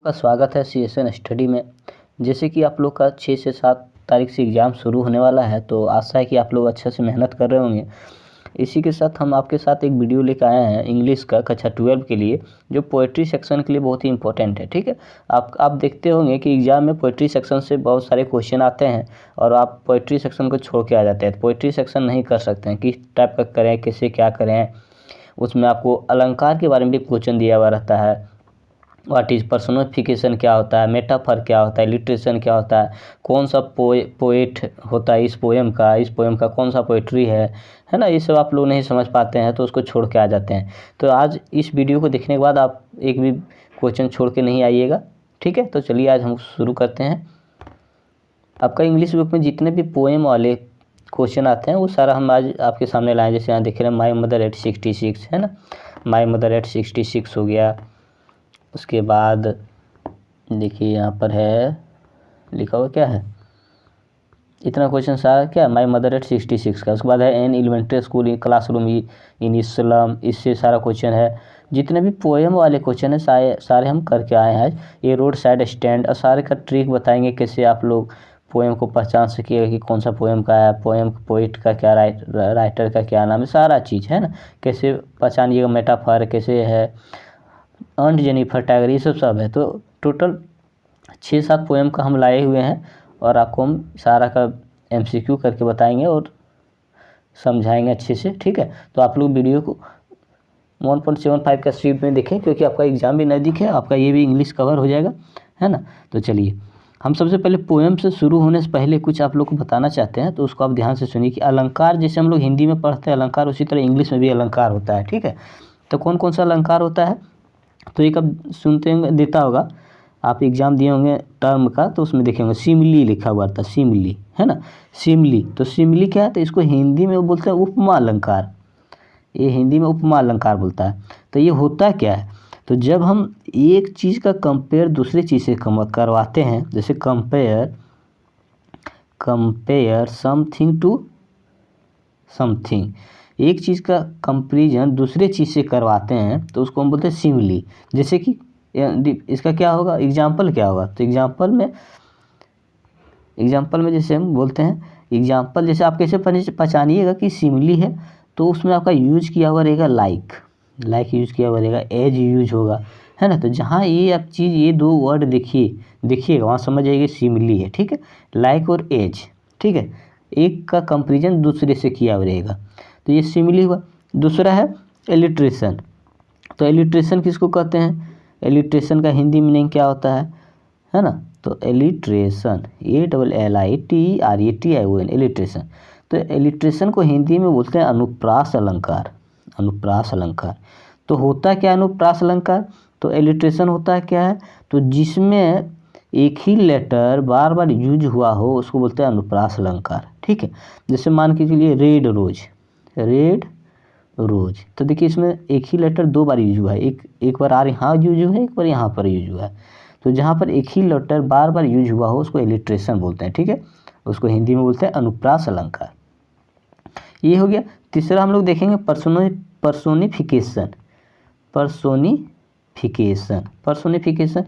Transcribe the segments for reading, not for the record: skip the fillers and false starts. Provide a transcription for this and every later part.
का स्वागत है सीएसएन स्टडी में। जैसे कि आप लोग का 6 से 7 तारीख से एग्ज़ाम शुरू होने वाला है, तो आशा है कि आप लोग अच्छे से मेहनत कर रहे होंगे। इसी के साथ हम आपके साथ एक वीडियो लेकर आए हैं इंग्लिश का कक्षा 12 के लिए, जो पोएट्री सेक्शन के लिए बहुत ही इंपॉर्टेंट है। ठीक है, आप देखते होंगे कि एग्ज़ाम में पोएट्री सेक्शन से बहुत सारे क्वेश्चन आते हैं और आप पोएट्री सेक्शन को छोड़ के आ जाते हैं। पोएट्री सेक्शन नहीं कर सकते हैं, किस टाइप का करें, कैसे क्या करें। उसमें आपको अलंकार के बारे में भी क्वेश्चन दिया हुआ रहता है। व्हाट इज़ पर्सोनिफिकेशन क्या होता है, मेटाफर क्या होता है, लिटरेशन क्या होता है, कौन सा पोएट होता है इस पोएम का कौन सा पोएट्री है ना। ये सब आप लोग नहीं समझ पाते हैं तो उसको छोड़ के आ जाते हैं। तो आज इस वीडियो को देखने के बाद आप एक भी क्वेश्चन छोड़ के नहीं आइएगा। ठीक है, तो चलिए आज हम शुरू करते हैं। आपका इंग्लिश बुक में जितने भी पोएम वाले क्वेश्चन आते हैं वो सारा हम आज आपके सामने लाएँ। जैसे यहाँ देख रहे हैं माई मदर एट 66 है ना, माई मदर एट 66 हो गया। उसके बाद देखिए यहाँ पर है लिखा हुआ क्या है, इतना क्वेश्चन सारा क्या, माई मदर एट 66 का। उसके बाद है an elementary school in classroom in slum, इससे सारा क्वेश्चन है। जितने भी पोएम वाले क्वेश्चन है सारे हम करके आए हैं आज। ये रोड साइड स्टैंड और सारे का ट्रिक बताएंगे कैसे आप लोग पोएम को पहचान सकिएगा कि कौन सा पोएम का है, पोइट का क्या, राइटर का क्या नाम है, सारा चीज़ है ना। कैसे पहचानिएगा, मेटाफर कैसे है, अर्न्ड जेनिफर टाइगर, ये सब है। तो टोटल 6-7 पोएम का हम लाए हुए हैं और आपको हम सारा का MCQ करके बताएंगे और समझाएंगे अच्छे से। ठीक है, तो आप लोग वीडियो को 1.75 का स्पीड में देखें, क्योंकि आपका एग्ज़ाम भी नज़दीक है, आपका ये भी इंग्लिश कवर हो जाएगा, है ना। तो चलिए हम सबसे पहले पोएम से शुरू होने से पहले कुछ आप लोग को बताना चाहते हैं, तो उसको आप ध्यान से सुनिए कि अलंकार जैसे हम लोग हिंदी में पढ़ते हैं अलंकार, उसी तरह इंग्लिश में भी अलंकार होता है। ठीक है, तो कौन कौन सा अलंकार होता है, तो एक अब सुनते होंगे, देता होगा, आप एग्ज़ाम दिए होंगे टर्म का, तो उसमें देखेंगे सिमिली लिखा हुआ था, सिमिली है ना, सिमिली। तो सिमिली क्या है, तो इसको हिंदी में वो बोलते हैं उपमा अलंकार, ये हिंदी में उपमा अलंकार बोलता है। तो ये होता क्या है, तो जब हम एक चीज़ का कंपेयर दूसरी चीज़ से करवाते हैं, जैसे कंपेयर समथिंग टू समथिंग, एक चीज़ का कंपैरिजन दूसरे चीज़ से करवाते हैं तो उसको हम बोलते हैं सिमिली। जैसे कि इसका क्या होगा, एग्जाम्पल क्या होगा, तो एग्जाम्पल में जैसे हम बोलते हैं, एग्जाम्पल जैसे आप कैसे पहचानिएगा कि सिमिली है, तो उसमें आपका यूज किया हुआ रहेगा लाइक यूज किया हुआ रहेगा, एज यूज होगा, है ना। तो जहाँ ये आप चीज़, ये दो वर्ड देखिएगा वहाँ समझ जाइए सिमिली है। ठीक है, लाइक और एज, ठीक है, एक का कंपेरिजन दूसरे से किया हुआ रहेगा, तो ये सिमिली हुआ। दूसरा है एलिट्रेशन। तो एलिट्रेशन किसको कहते हैं, एलिट्रेशन का हिंदी मीनिंग क्या होता है ना। तो एलिट्रेशन ALLITRATION, एलिट्रेशन। तो एलिट्रेशन को हिंदी में बोलते हैं अनुप्रास अलंकार, अनुप्रास अलंकार। तो होता क्या अनुप्रास अलंकार, तो एलिट्रेशन होता है क्या है, तो जिसमें एक ही लेटर बार बार यूज हुआ हो उसको बोलते हैं अनुप्रास अलंकार। ठीक है, जैसे मान के चलिए रेड रोज, तो देखिए इसमें एक ही लेटर 2 बार यूज हुआ है, एक बार आर यहाँ यूज हुआ है, एक बार यहाँ पर यूज हुआ है। तो जहाँ पर एक ही लेटर बार बार यूज हुआ हो उसको एलिट्रेशन बोलते हैं। ठीक है, उसको हिंदी में बोलते हैं अनुप्रास अलंकार। ये हो गया। तीसरा हम लोग देखेंगे पर्सोनिफिकेशन।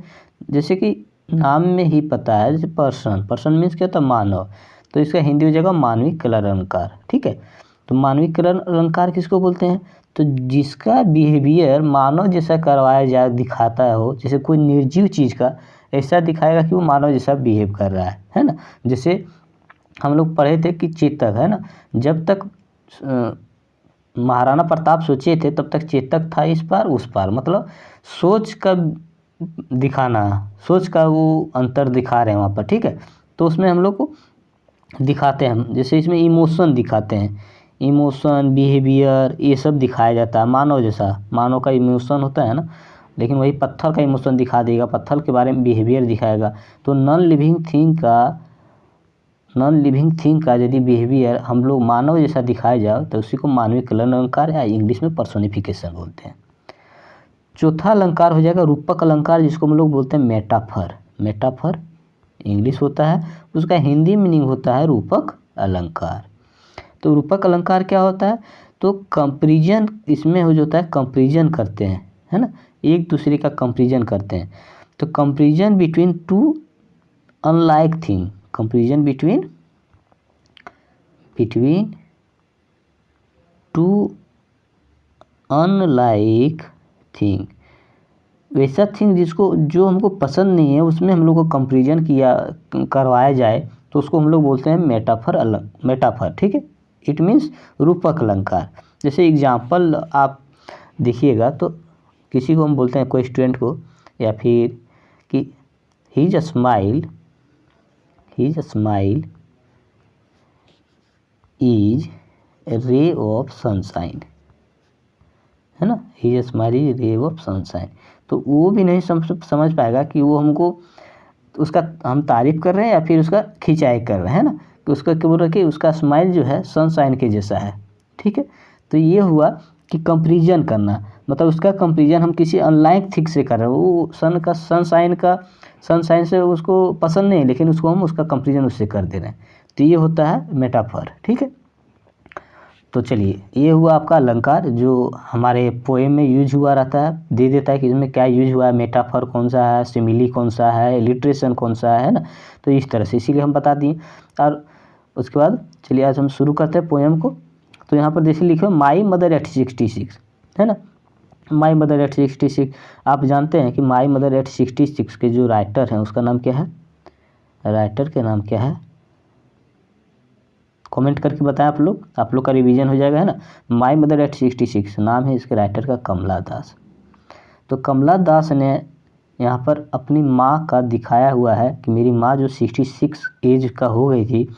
जैसे कि नाम में ही पता है, जैसे पर्सन मीन्स क्या होता है, मानव, तो इसका हिंदी हो जाएगा मानविक कलर अलंकार। ठीक है, तो मानविक कलर अलंकार किसको बोलते हैं, तो जिसका बिहेवियर मानव जैसा करवाया जाए, दिखाता हो, जैसे कोई निर्जीव चीज़ का ऐसा दिखाएगा कि वो मानव जैसा बिहेव कर रहा है ना। जैसे हम लोग पढ़े थे कि चेतक है ना, जब तक महाराणा प्रताप सोचे थे तब तक चेतक था इस पार उस पार, मतलब सोच का दिखाना, सोच का वो अंतर दिखा रहे हैं वहाँ पर। ठीक है, तो उसमें हम लोग को दिखाते हैं, जैसे इसमें इमोशन दिखाते हैं, इमोशन बिहेवियर ये सब दिखाया जाता है मानव जैसा। मानव का इमोशन होता है ना, लेकिन वही पत्थर का इमोशन दिखा देगा, पत्थर के बारे में बिहेवियर दिखाएगा। तो नॉन लिविंग थिंग का यदि बिहेवियर हम लोग मानव जैसा दिखाया जाए तो उसी को मानविक कलर अलंकार या इंग्लिश में पर्सोनिफिकेशन बोलते हैं। चौथा अलंकार हो जाएगा रूपक अलंकार, जिसको हम लोग बोलते हैं मेटाफर इंग्लिश होता है, उसका हिंदी मीनिंग होता है रूपक अलंकार। तो रूपक अलंकार क्या होता है, तो कंपैरिजन इसमें हो जाता है, कंपैरिजन करते हैं, है ना, एक दूसरे का कंपैरिजन करते हैं। तो comparison between two unlike thing, comparison between two unlike thing, वैसा थिंग जिसको जो हमको पसंद नहीं है उसमें हम लोग को कंपेरिजन किया करवाया जाए तो उसको हम लोग बोलते हैं मेटाफर। ठीक है, इट मीन्स रूपक अलंकार। जैसे एग्जाम्पल आप देखिएगा तो किसी को हम बोलते हैं, कोई स्टूडेंट को, या फिर कि his a smile is ray of sunshine, है ना, his a smile is ray of sunshine. तो वो भी नहीं समझ पाएगा कि वो हमको उसका हम तारीफ कर रहे हैं या फिर उसका खिंचाई कर रहे हैं ना, कि उसका क्या बोल रहा है कि उसका स्माइल जो है सनशाइन के जैसा है। ठीक है, तो ये हुआ कि कंपेरिजन करना, मतलब उसका कंपेरिजन हम किसी अनलाइक थिंग से कर रहे हैं। वो सनशाइन से उसको पसंद नहीं, लेकिन उसको हम उसका कंपेरिजन उससे कर दे रहे हैं। तो ये होता है मेटाफर। ठीक है, तो चलिए ये हुआ आपका अलंकार जो हमारे पोएम में यूज हुआ रहता है, दे देता है कि इसमें क्या यूज हुआ है, मेटाफर कौन सा है, सिमिली कौन सा है, इलिट्रेशन कौन सा है ना। तो इस तरह से इसीलिए हम बता दिए। और उसके बाद चलिए आज हम शुरू करते हैं पोएम को। तो यहाँ पर जैसे लिखे माई मदर एट 66, है ना, माई मदर एट 66। आप जानते हैं कि माई मदर एट 66 के जो राइटर हैं उसका नाम क्या है, राइटर के नाम क्या है, कमेंट करके बताएं आप लोग का रिवीजन हो जाएगा, है ना। माई मदर एट 66 नाम है इसके राइटर का, कमला दास। तो कमला दास ने यहाँ पर अपनी माँ का दिखाया हुआ है कि मेरी माँ जो 66 एज का हो गई थी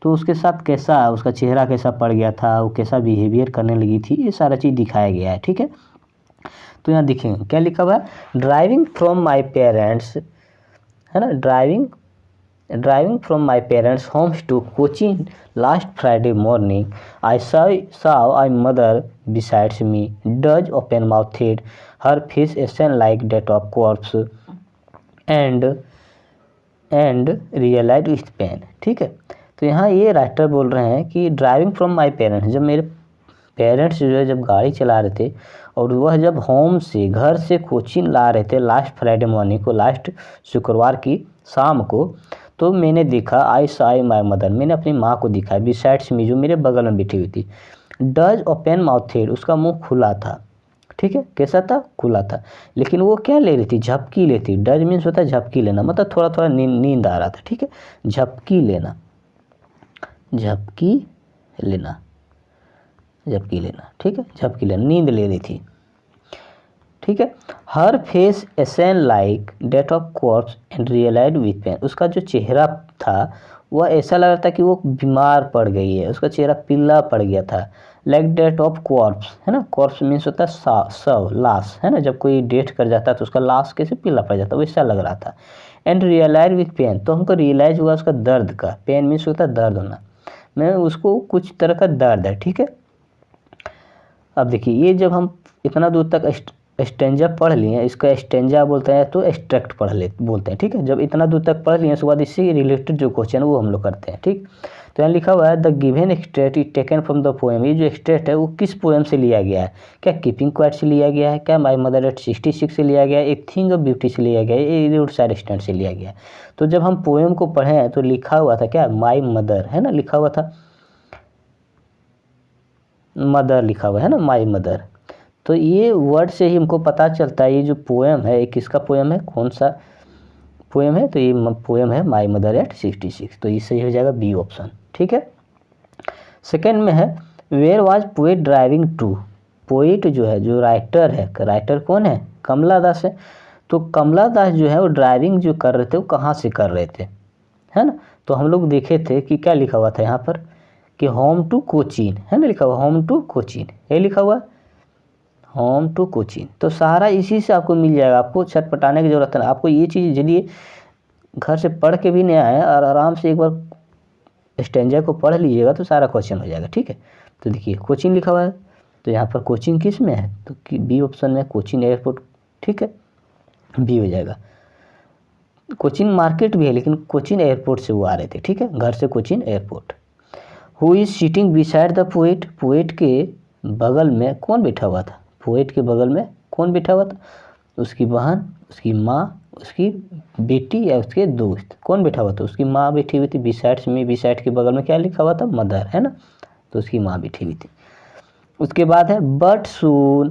तो उसके साथ कैसा, उसका चेहरा कैसा पड़ गया था, वो कैसा बिहेवियर करने लगी थी, ये सारा चीज़ दिखाया गया है। ठीक है, तो यहाँ देखेंगे क्या लिखा हुआ है, ड्राइविंग फ्रॉम माई पेरेंट्स, है ना, driving from my parents homes to Cochin last Friday morning I saw I mother besides me, doze open mouthed, her face ashen like that of corpse and realise with pain. ठीक है, तो यहाँ ये writer बोल रहे हैं कि ड्राइविंग फ्रॉम माई पेरेंट्स, जब मेरे पेरेंट्स जो है जब गाड़ी चला रहे थे और वह जब होम से घर से कोचिन ला रहे थे लास्ट फ्राइडे मॉर्निंग को, लास्ट शुक्रवार की शाम को, तो मैंने देखा आई साई माई मदर, मैंने अपनी माँ को दिखा, बिसाइड्स मी जो मेरे बगल में बैठी हुई थी, डज ओपन माउथेड उसका मुंह खुला था। ठीक है, कैसा था, खुला था, लेकिन वो क्या ले रही थी, झपकी लेती। डज मीन्स होता है झपकी लेना, मतलब थोड़ा थोड़ा नींद आ रहा था। ठीक है, झपकी लेना, ठीक है, झपकी लेना, नींद ले रही थी। ठीक है, her face ashen like that of corpse and realise with pain, उसका जो चेहरा था वह ऐसा लग रहा था कि वो बीमार पड़ गई है, उसका चेहरा पीला पड़ गया था। लाइक डेट ऑफ कॉर्प्स, है ना, कॉर्प्स मीन्स होता है शव, लाश, है ना, जब कोई डेथ कर जाता है तो उसका लाश कैसे पीला पड़ जाता है, वैसा लग रहा था। एंड रियलाइज विथ पेन, तो हमको रियलाइज हुआ उसका दर्द का, पेन मीन्स होता है दर्द होना, मैं उसको कुछ तरह का दर्द है। ठीक है, अब देखिए ये जब हम इतना दूर तक स्टेंजा पढ़ लिए, इसका स्टेंजा बोलते हैं तो एक्सट्रैक्ट बोलते हैं। ठीक है, जब इतना दूर तक पढ़ लिए उसके बाद इससे रिलेटेड जो क्वेश्चन वो हम लोग करते हैं। ठीक, तो यहाँ लिखा हुआ है the given extract is taken from the poem, ये जो एक्सट्रैक्ट है वो किस पोएम से लिया गया है, क्या कीपिंग क्वाइट से लिया गया है, क्या माई मदर एट 66 से लिया गया है, एक थिंग ऑफ ब्यूटी से लिया गया है, ये रोड साइड स्टैंड से लिया गया है। तो जब हम पोएम को पढ़े हैं तो लिखा हुआ था क्या, माई मदर, है ना, लिखा हुआ था मदर, लिखा हुआ है ना, माई मदर। तो ये वर्ड से ही हमको पता चलता है ये जो पोएम है ये किसका पोएम है, कौन सा पोएम है, तो ये पोएम है माई मदर एट 66। तो ये सही हो जाएगा बी ऑप्शन। ठीक है, सेकंड में है where was poet driving to, poet जो है, जो राइटर है, राइटर कौन है, कमला दास है। तो कमला दास जो है वो ड्राइविंग जो कर रहे थे वो कहाँ से कर रहे थे, है ना। तो हम लोग देखे थे कि क्या लिखा हुआ था यहाँ पर कि होम टू कोचीन, है ना, लिखा हुआ होम टू कोचीन, ये लिखा हुआ होम टू कोचीन। तो सारा इसी से आपको मिल जाएगा, आपको छटपटाने की जरूरत है। आपको ये चीज़ यदि घर से पढ़ के भी नहीं आए और आराम से एक बार स्टेंजा को पढ़ लीजिएगा तो सारा क्वेश्चन हो जाएगा। ठीक है, तो देखिए कोचिन लिखा हुआ है, तो यहाँ पर कोचिन किस में है, तो बी ऑप्शन में कोचिन एयरपोर्ट। ठीक है, बी हो जाएगा। कोचिन मार्केट भी है लेकिन कोचिन एयरपोर्ट से वो आ रहे थे। ठीक है, घर से Cochin airport. Who is seating beside the poet, poet के बगल में कौन बैठा हुआ था, पोएट के बगल में कौन बैठा हुआ था, उसकी बहन, उसकी माँ उसकी बेटी या उसके दोस्त, कौन बैठा हुआ था, उसकी माँ बैठी हुई थी, बिसाइड्स में, बिसाइड के बगल में क्या लिखा हुआ था, मदर, है ना, तो उसकी माँ बैठी हुई थी। उसके बाद है but soon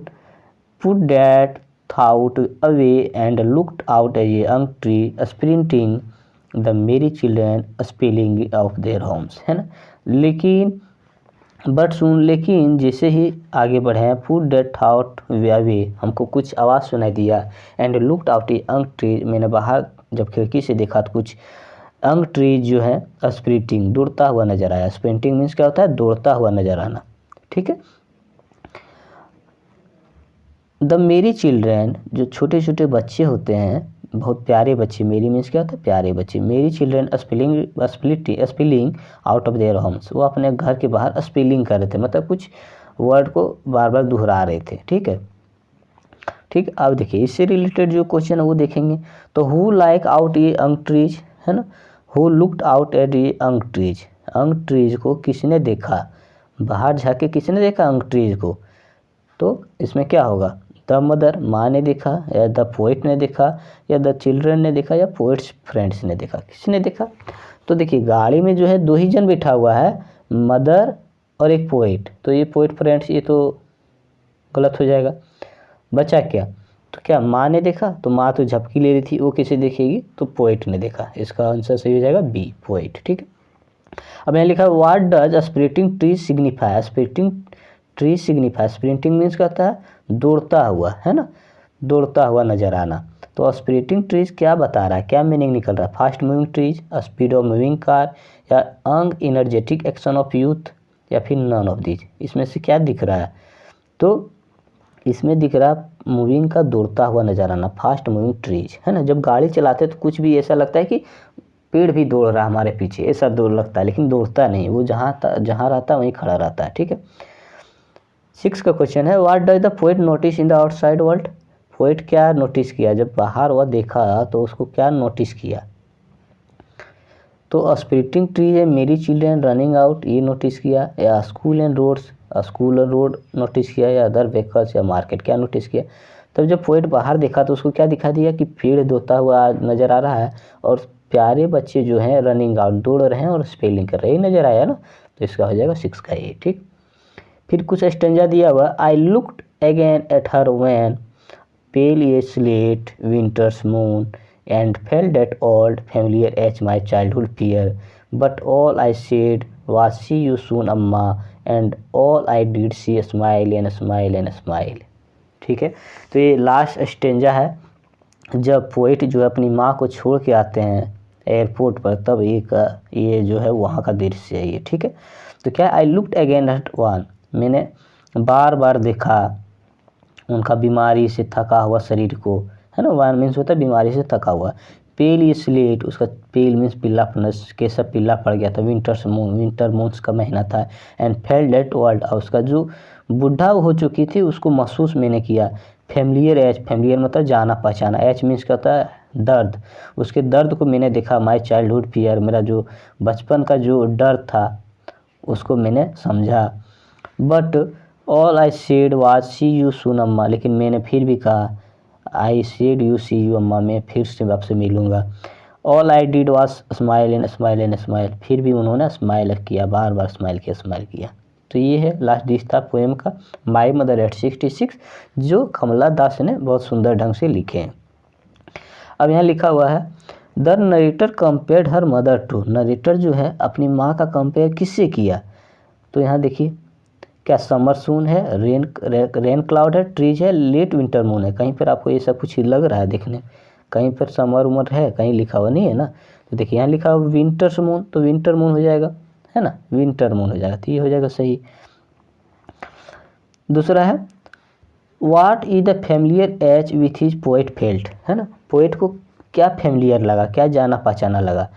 put that thought away and looked out as a young tree sprinting the merry children spilling of their homes, है ना। लेकिन बट सुन, लेकिन जैसे ही आगे बढ़े हैं, पुट दैट थाउट अवे, हमको कुछ आवाज़ सुनाई दिया, and looked out A young tree, मैंने बाहर जब खिड़की से देखा तो कुछ यंग ट्री जो है स्प्रिंटिंग, दौड़ता हुआ नजर आया। स्प्रिंटिंग मीन्स क्या होता है, दौड़ता हुआ नजर आना, ठीक है। द मेरी चिल्ड्रन, जो छोटे छोटे बच्चे होते हैं, बहुत प्यारे बच्चे, मेरी मीन्स क्या होता है, प्यारे बच्चे, मेरी children spelling out of their Holmes, वो अपने घर के बाहर स्पेलिंग कर रहे थे, मतलब कुछ वर्ड को बार बार दोहरा रहे थे, ठीक है। ठीक, अब देखिए इससे रिलेटेड जो क्वेश्चन है वो देखेंगे। तो हु लाइक आउट ये यंग ट्रीज, है ना, हु लुक्ड आउट एट ये यंग ट्रीज, यंग ट्रीज को किसने देखा, बाहर झाके किसने देखा यंग ट्रीज को, तो इसमें क्या होगा, द मदर, माँ ने देखा, या द पोइट ने देखा, या द चिल्ड्रन ने देखा, या पोइट्स फ्रेंड्स ने देखा, किसने देखा। तो देखिए गाड़ी में जो है दो ही जन बैठा हुआ है, मदर और एक पोइट, तो ये पोइट फ्रेंड्स ये तो गलत हो जाएगा, बचा क्या, तो क्या माँ ने देखा, तो माँ तो झपकी ले रही थी, वो किसे देखेगी, तो पोइट ने देखा, इसका आंसर सही हो जाएगा बी, पोइट, ठीक है। अब यहाँ लिखा है what does sprinting tree signify, sprinting tree signify, sprinting means कहता है दौड़ता हुआ, है ना, दौड़ता हुआ नजर आना। तो स्प्रिंटिंग ट्रीज क्या बता रहा है, क्या मीनिंग निकल रहा है, fast moving trees, speed of moving car, या अंग एनर्जेटिक एक्शन ऑफ यूथ, या फिर नन ऑफ दीज, इसमें से क्या दिख रहा है, तो इसमें दिख रहा मूविंग का दौड़ता हुआ नजर आना, फास्ट मूविंग ट्रीज, है ना। जब गाड़ी चलाते तो कुछ भी ऐसा लगता है कि पेड़ भी दौड़ रहा है हमारे पीछे, ऐसा दौड़ लगता है, लेकिन दौड़ता नहीं, वो जहाँ रहता है वहीं खड़ा रहता है, ठीक है। 6 का क्वेश्चन है what does the poet notice in the outside world, poet क्या नोटिस किया, जब बाहर वह देखा तो उसको क्या नोटिस किया, तो स्प्रिंटिंग ट्री है, मेरी चिल्ड्रन रनिंग आउट, ये नोटिस किया, या स्कूल एंड रोड्स, स्कूल और रोड नोटिस किया, या अदर व्हीकल्स या मार्केट क्या नोटिस किया। तब जब पोएट बाहर देखा तो उसको क्या दिखा दिया कि पेड़ धोता हुआ नज़र आ रहा है, और प्यारे बच्चे जो हैं रनिंग आउट, दौड़ रहे हैं और स्पेलिंग कर रहे हैं, नज़र आया ना, तो इसका हो जाएगा 6 का ए, ठीक। फिर कुछ स्टेंजा दिया हुआ, I looked again at her when pale a slate winter's moon and felt that old familiar as my childhood fear, but all I said was see you soon amma, and all I did see smile and smile and smile, ठीक है। तो ये last stanza है, जब poet जो है अपनी माँ को छोड़ के आते हैं एयरपोर्ट पर, तब ये जो है वहाँ का दृश्य है ये, ठीक है। तो क्या I looked again at one, मैंने बार बार देखा उनका बीमारी से थका हुआ शरीर को, है ना, वन मीन्स होता है बीमारी से थका हुआ, पेल ये स्लेट, उसका पेल मीन्स पीलापन, केसर पीला पड़ गया था, विंटर्स मून, विंटर मून्स का महीना था, एंड फेल्ट दैट वर्ल्ड, और उसका जो बुढ़ा हो चुकी थी उसको महसूस मैंने किया, फैमिलियर एज, फैमिलियर मतलब जाना पहचाना, एच मीन्स क्या होता है दर्द, उसके दर्द को मैंने देखा, माई चाइल्डहुड फियर, मेरा जो बचपन का जो डर था उसको मैंने समझा, but all I said was see you soon Amma, लेकिन मैंने फिर भी कहा I said you see you Amma, मैं फिर से आपसे मिलूँगा, all I did was smile and smile and smile, फिर भी उन्होंने स्माइल किया, बार बार स्माइल किया। तो ये है लास्ट डिश था पोएम का माई मदर एट 66, जो कमला दास ने बहुत सुंदर ढंग से लिखे हैं। अब यहाँ लिखा हुआ है the narrator compared her mother to, narrator जो है अपनी माँ का कंपेयर किससे किया, तो यहाँ देखिए क्या समर सून है, रेन क्लाउड है, ट्रीज है, लेट विंटर मून है, कहीं पर आपको ये सब कुछ लग रहा है देखने, कहीं पर समर उमर है, कहीं लिखा हुआ नहीं है ना। तो देखिए यहाँ लिखा हुआ विंटर्स मून, तो विंटर मून हो जाएगा, है ना, विंटर मून हो जाएगा, तो ये हो जाएगा सही। दूसरा है what is the familiar ache with his poet felt, है ना, पोएट को क्या फैमिलियर लगा, क्या जाना पहचाना लगा,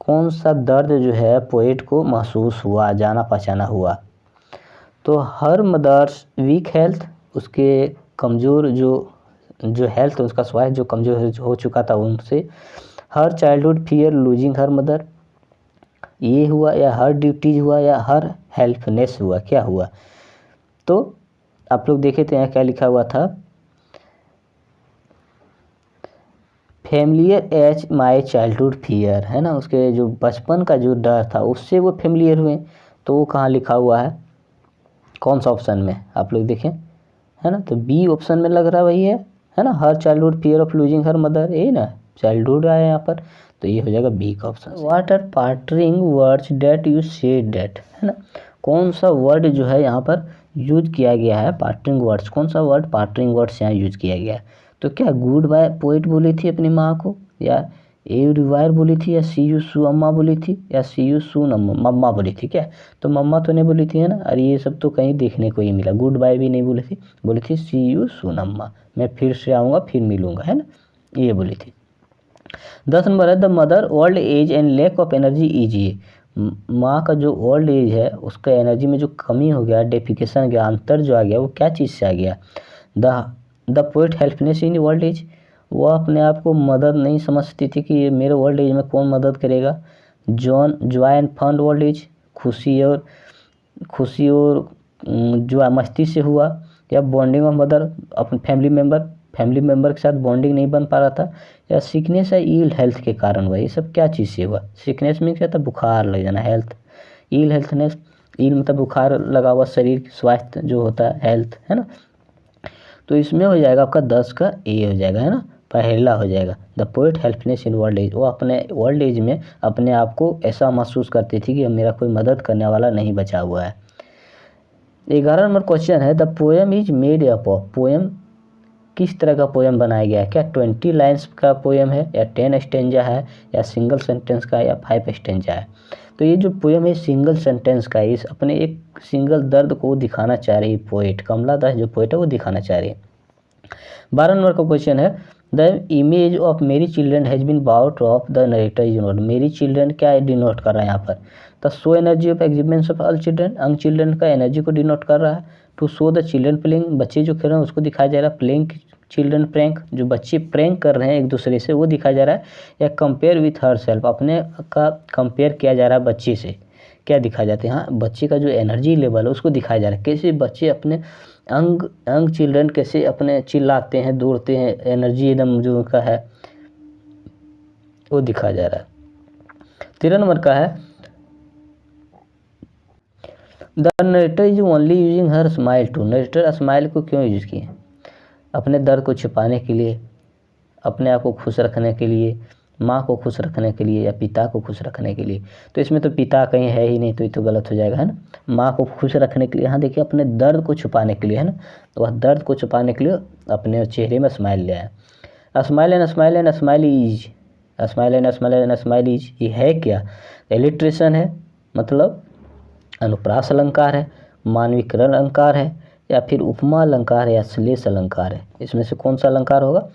कौन सा दर्द जो है पोएट को महसूस हुआ, जाना पहचाना हुआ, तो हर मदर्स वीक हेल्थ, उसके कमज़ोर जो हेल्थ उसका स्वास्थ्य जो कमज़ोर हो चुका था उनसे, her childhood fear losing her mother, ये हुआ, या हर ड्यूटीज हुआ, या हर हेल्पनेस हुआ, क्या हुआ, तो आप लोग देखे थे यहाँ क्या लिखा हुआ था, familiar ache my childhood fear, है ना, उसके जो बचपन का जो डर था उससे वो फेमिलियर हुए। तो वो कहाँ लिखा हुआ है, कौन सा ऑप्शन में, आप लोग देखें, है ना, तो बी ऑप्शन में लग रहा वही है ना, her childhood fear of losing her mother, यही ना चाइल्डहुड आया यहाँ पर, तो ये हो जाएगा बी का option. What are parting words that you said that, है ना, कौन सा वर्ड जो है यहाँ पर यूज किया गया है, पार्टरिंग वर्ड्स, कौन सा वर्ड पार्टरिंग वर्ड्स यहाँ यूज किया गया है। तो क्या गुड बाय पोइट बोली थी अपनी माँ को, या ए रिवायर बोली थी, या सी यू सू अम्मा बोली थी, या सी यू सू मम्मा बोली थी। क्या तो मम्मा तो नहीं बोली थी, है ना, और ये सब तो कहीं देखने को ही मिला। गुड बाय भी नहीं बोली थी सी यू सून अम्मा, मैं फिर से आऊँगा फिर मिलूँगा, है ना, ये बोली थी। 10 नंबर है the mother old age and lack of energy is ये, माँ का जो ओल्ड एज है उसका एनर्जी में जो कमी हो गया, डेफिकेशन गया, अंतर जो आ गया, वो क्या चीज़ से आ गया। The poet helplessness in old age, वो अपने आप को मदद नहीं समझती थी कि ये मेरे ओल्ड एज में कौन मदद करेगा। Joy and fun old age, खुशी और जो मस्ती से हुआ, या बॉन्डिंग ऑफ मदर अपने फैमिली मेम्बर के साथ बॉन्डिंग नहीं बन पा रहा था, या सिकनेस या इल हेल्थ के कारण हुआ। ये सब क्या चीज़ से हुआ, सिकनेस में क्या था, बुखार लग जाना, हेल्थ, इल हेल्थनेस, इल मतलब बुखार लगा हुआ शरीर, स्वास्थ्य जो होता है हेल्थ, है ना, तो इसमें हो जाएगा आपका 10 का ए हो जाएगा, है ना, पहला हो जाएगा। The poet helplessness in old age, वो अपने ओल्ड एज में अपने आप को ऐसा महसूस करती थी कि मेरा कोई मदद करने वाला नहीं बचा हुआ है। 11 नंबर क्वेश्चन है the poem is made up of, poem किस तरह का पोएम बनाया गया है, क्या 20 लाइन्स का पोएम है, या 10 स्टेंजा है, या सिंगल सेंटेंस का, या 5 स्टेंजा है। तो ये जो पोएम है सिंगल सेंटेंस का, इस अपने एक सिंगल दर्द को दिखाना चाह रही पोएट, कमला दास जो पोएट है वो दिखाना चाह रही है। 12 नंबर का क्वेश्चन है the image of merry children has been bout of the narrator is note, merry children क्या डिनोट कर रहा है यहाँ पर, the show energy of exhibitions of all children, young children का एनर्जी को डिनोट कर रहा है। To show the children playing, बच्चे जो खेल रहे हैं उसको दिखाया जा रहा है। प्लेइंग चिल्ड्रन प्रैंक, जो बच्चे प्रैंक कर रहे हैं एक दूसरे से वो दिखाया जा रहा है। या कंपेयर विथ हर सेल्फ, अपने का कंपेयर किया जा रहा है बच्चे से, क्या दिखाया जाता है, हाँ बच्चे का जो एनर्जी लेवल है उसको दिखाया जा रहा है, कैसे बच्चे अपने अंग चिल्ड्रन कैसे अपने चिल्लाते हैं, दौड़ते हैं, एनर्जी एकदम जो उनका है वो दिखाया जा रहा है। 13 नंबर का है the narrator is only using her smile to, narrator smile को क्यों यूज किए, अपने दर्द को छिपाने के लिए, अपने आप को खुश रखने के लिए, माँ को खुश रखने के लिए, या पिता को खुश रखने के लिए। तो इसमें तो पिता कहीं है ही नहीं, तो ये तो गलत हो जाएगा, है ना, माँ को खुश रखने के लिए, हाँ देखिए अपने दर्द को छुपाने के लिए, है ना, तो वह दर्द को छुपाने के लिए अपने चेहरे में स्माइल ले आया। Smile and smile and smile is, smile and smile and smile is, ये है क्या, एलिट्रेशन है, मतलब अनुप्रास अलंकार है, मानवीकरण अलंकार है, या फिर उपमा अलंकार है, या श्लेष अलंकार है। इसमें से कौन सा अलंकार होगा,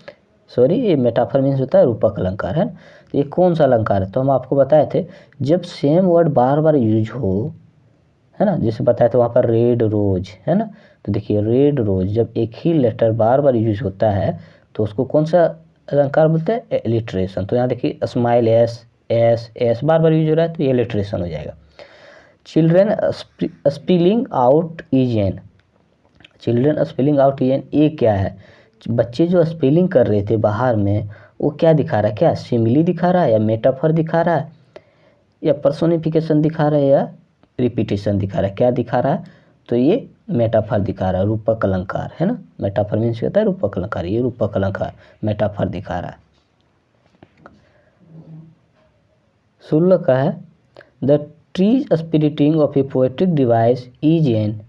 सॉरी ये मेटाफर मीन्स होता है रूपक अलंकार, है ना, तो ये कौन सा अलंकार है, तो हम आपको बताए थे जब सेम वर्ड बार बार यूज हो, है ना, जैसे बताया था वहाँ पर रेड रोज, है ना, तो देखिए रेड रोज जब एक ही लेटर बार बार यूज होता है तो उसको कौन सा अलंकार बोलते हैं, एलिट्रेशन। तो यहाँ देखिए smile S S S bar बार यूज हो रहा है तो ये एलिट्रेशन हो जाएगा। Children spelling out is an, children spelling out is an, ये क्या है, बच्चे जो स्पेलिंग कर रहे थे बाहर में वो क्या दिखा रहा है, क्या सिमिली दिखा रहा है, या मेटाफर दिखा रहा है, या पर्सोनिफिकेशन दिखा रहा है, या रिपीटेशन दिखा रहा है, क्या दिखा रहा है, तो ये मेटाफर दिखा रहा है, रूपक अलंकार, है ना, मेटाफर मीन्स होता है रूपक अलंकार, ये रूपक अलंकार मेटाफर दिखा रहा है। 16 का है the trees sprinting of a poetic device is an,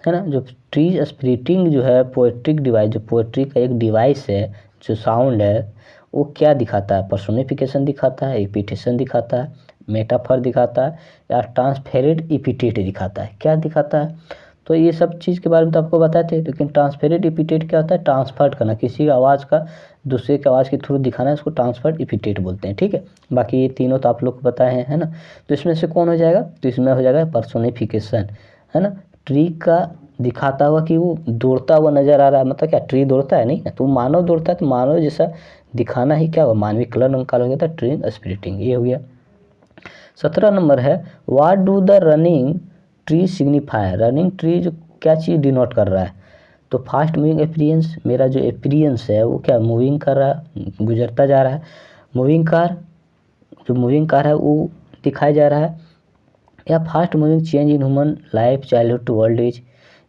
है ना, जो ट्रीज स्पिरिटिंग जो है पोएट्रिक डिवाइस, जो पोएट्री का एक डिवाइस है, जो साउंड है वो क्या दिखाता है, पर्सोनिफिकेशन दिखाता है, रिपीटेशन दिखाता है, मेटाफर दिखाता है, या ट्रांसफेरेड इपिटेट दिखाता है, क्या दिखाता है। तो ये सब चीज़ के बारे में तो आपको बताए थे, लेकिन ट्रांसफेरेड इपिटेट क्या होता है, ट्रांसफर करना, किसी आवाज़ का दूसरे के आवाज़ के थ्रू दिखाना है, उसको ट्रांसफर इपिटेट बोलते हैं, ठीक है। बाकी ये तीनों तो आप लोग को बताए हैं, है ना, तो इसमें से कौन हो जाएगा, तो इसमें हो जाएगा पर्सोनिफिकेशन, है ना, ट्री का दिखाता हुआ कि वो दौड़ता हुआ नजर आ रहा है, मतलब क्या ट्री दौड़ता है नहीं, तो मानव दौड़ता है, तो मानव जैसा दिखाना ही क्या हुआ, मानवीय कलर अलंकार हो गया था, ट्री स्पिरिटिंग, ये हो गया। 17 नंबर है what do the running tree signify, running tree जो क्या चीज़ डिनोट कर रहा है, तो फास्ट मूविंग एपीरियंस, मेरा जो एपीरियंस है वो क्या मूविंग कर रहा है, गुजरता जा रहा है। मूविंग कार, जो मूविंग कार है वो दिखाया जा रहा है। या fast moving change in human life childhood to old age,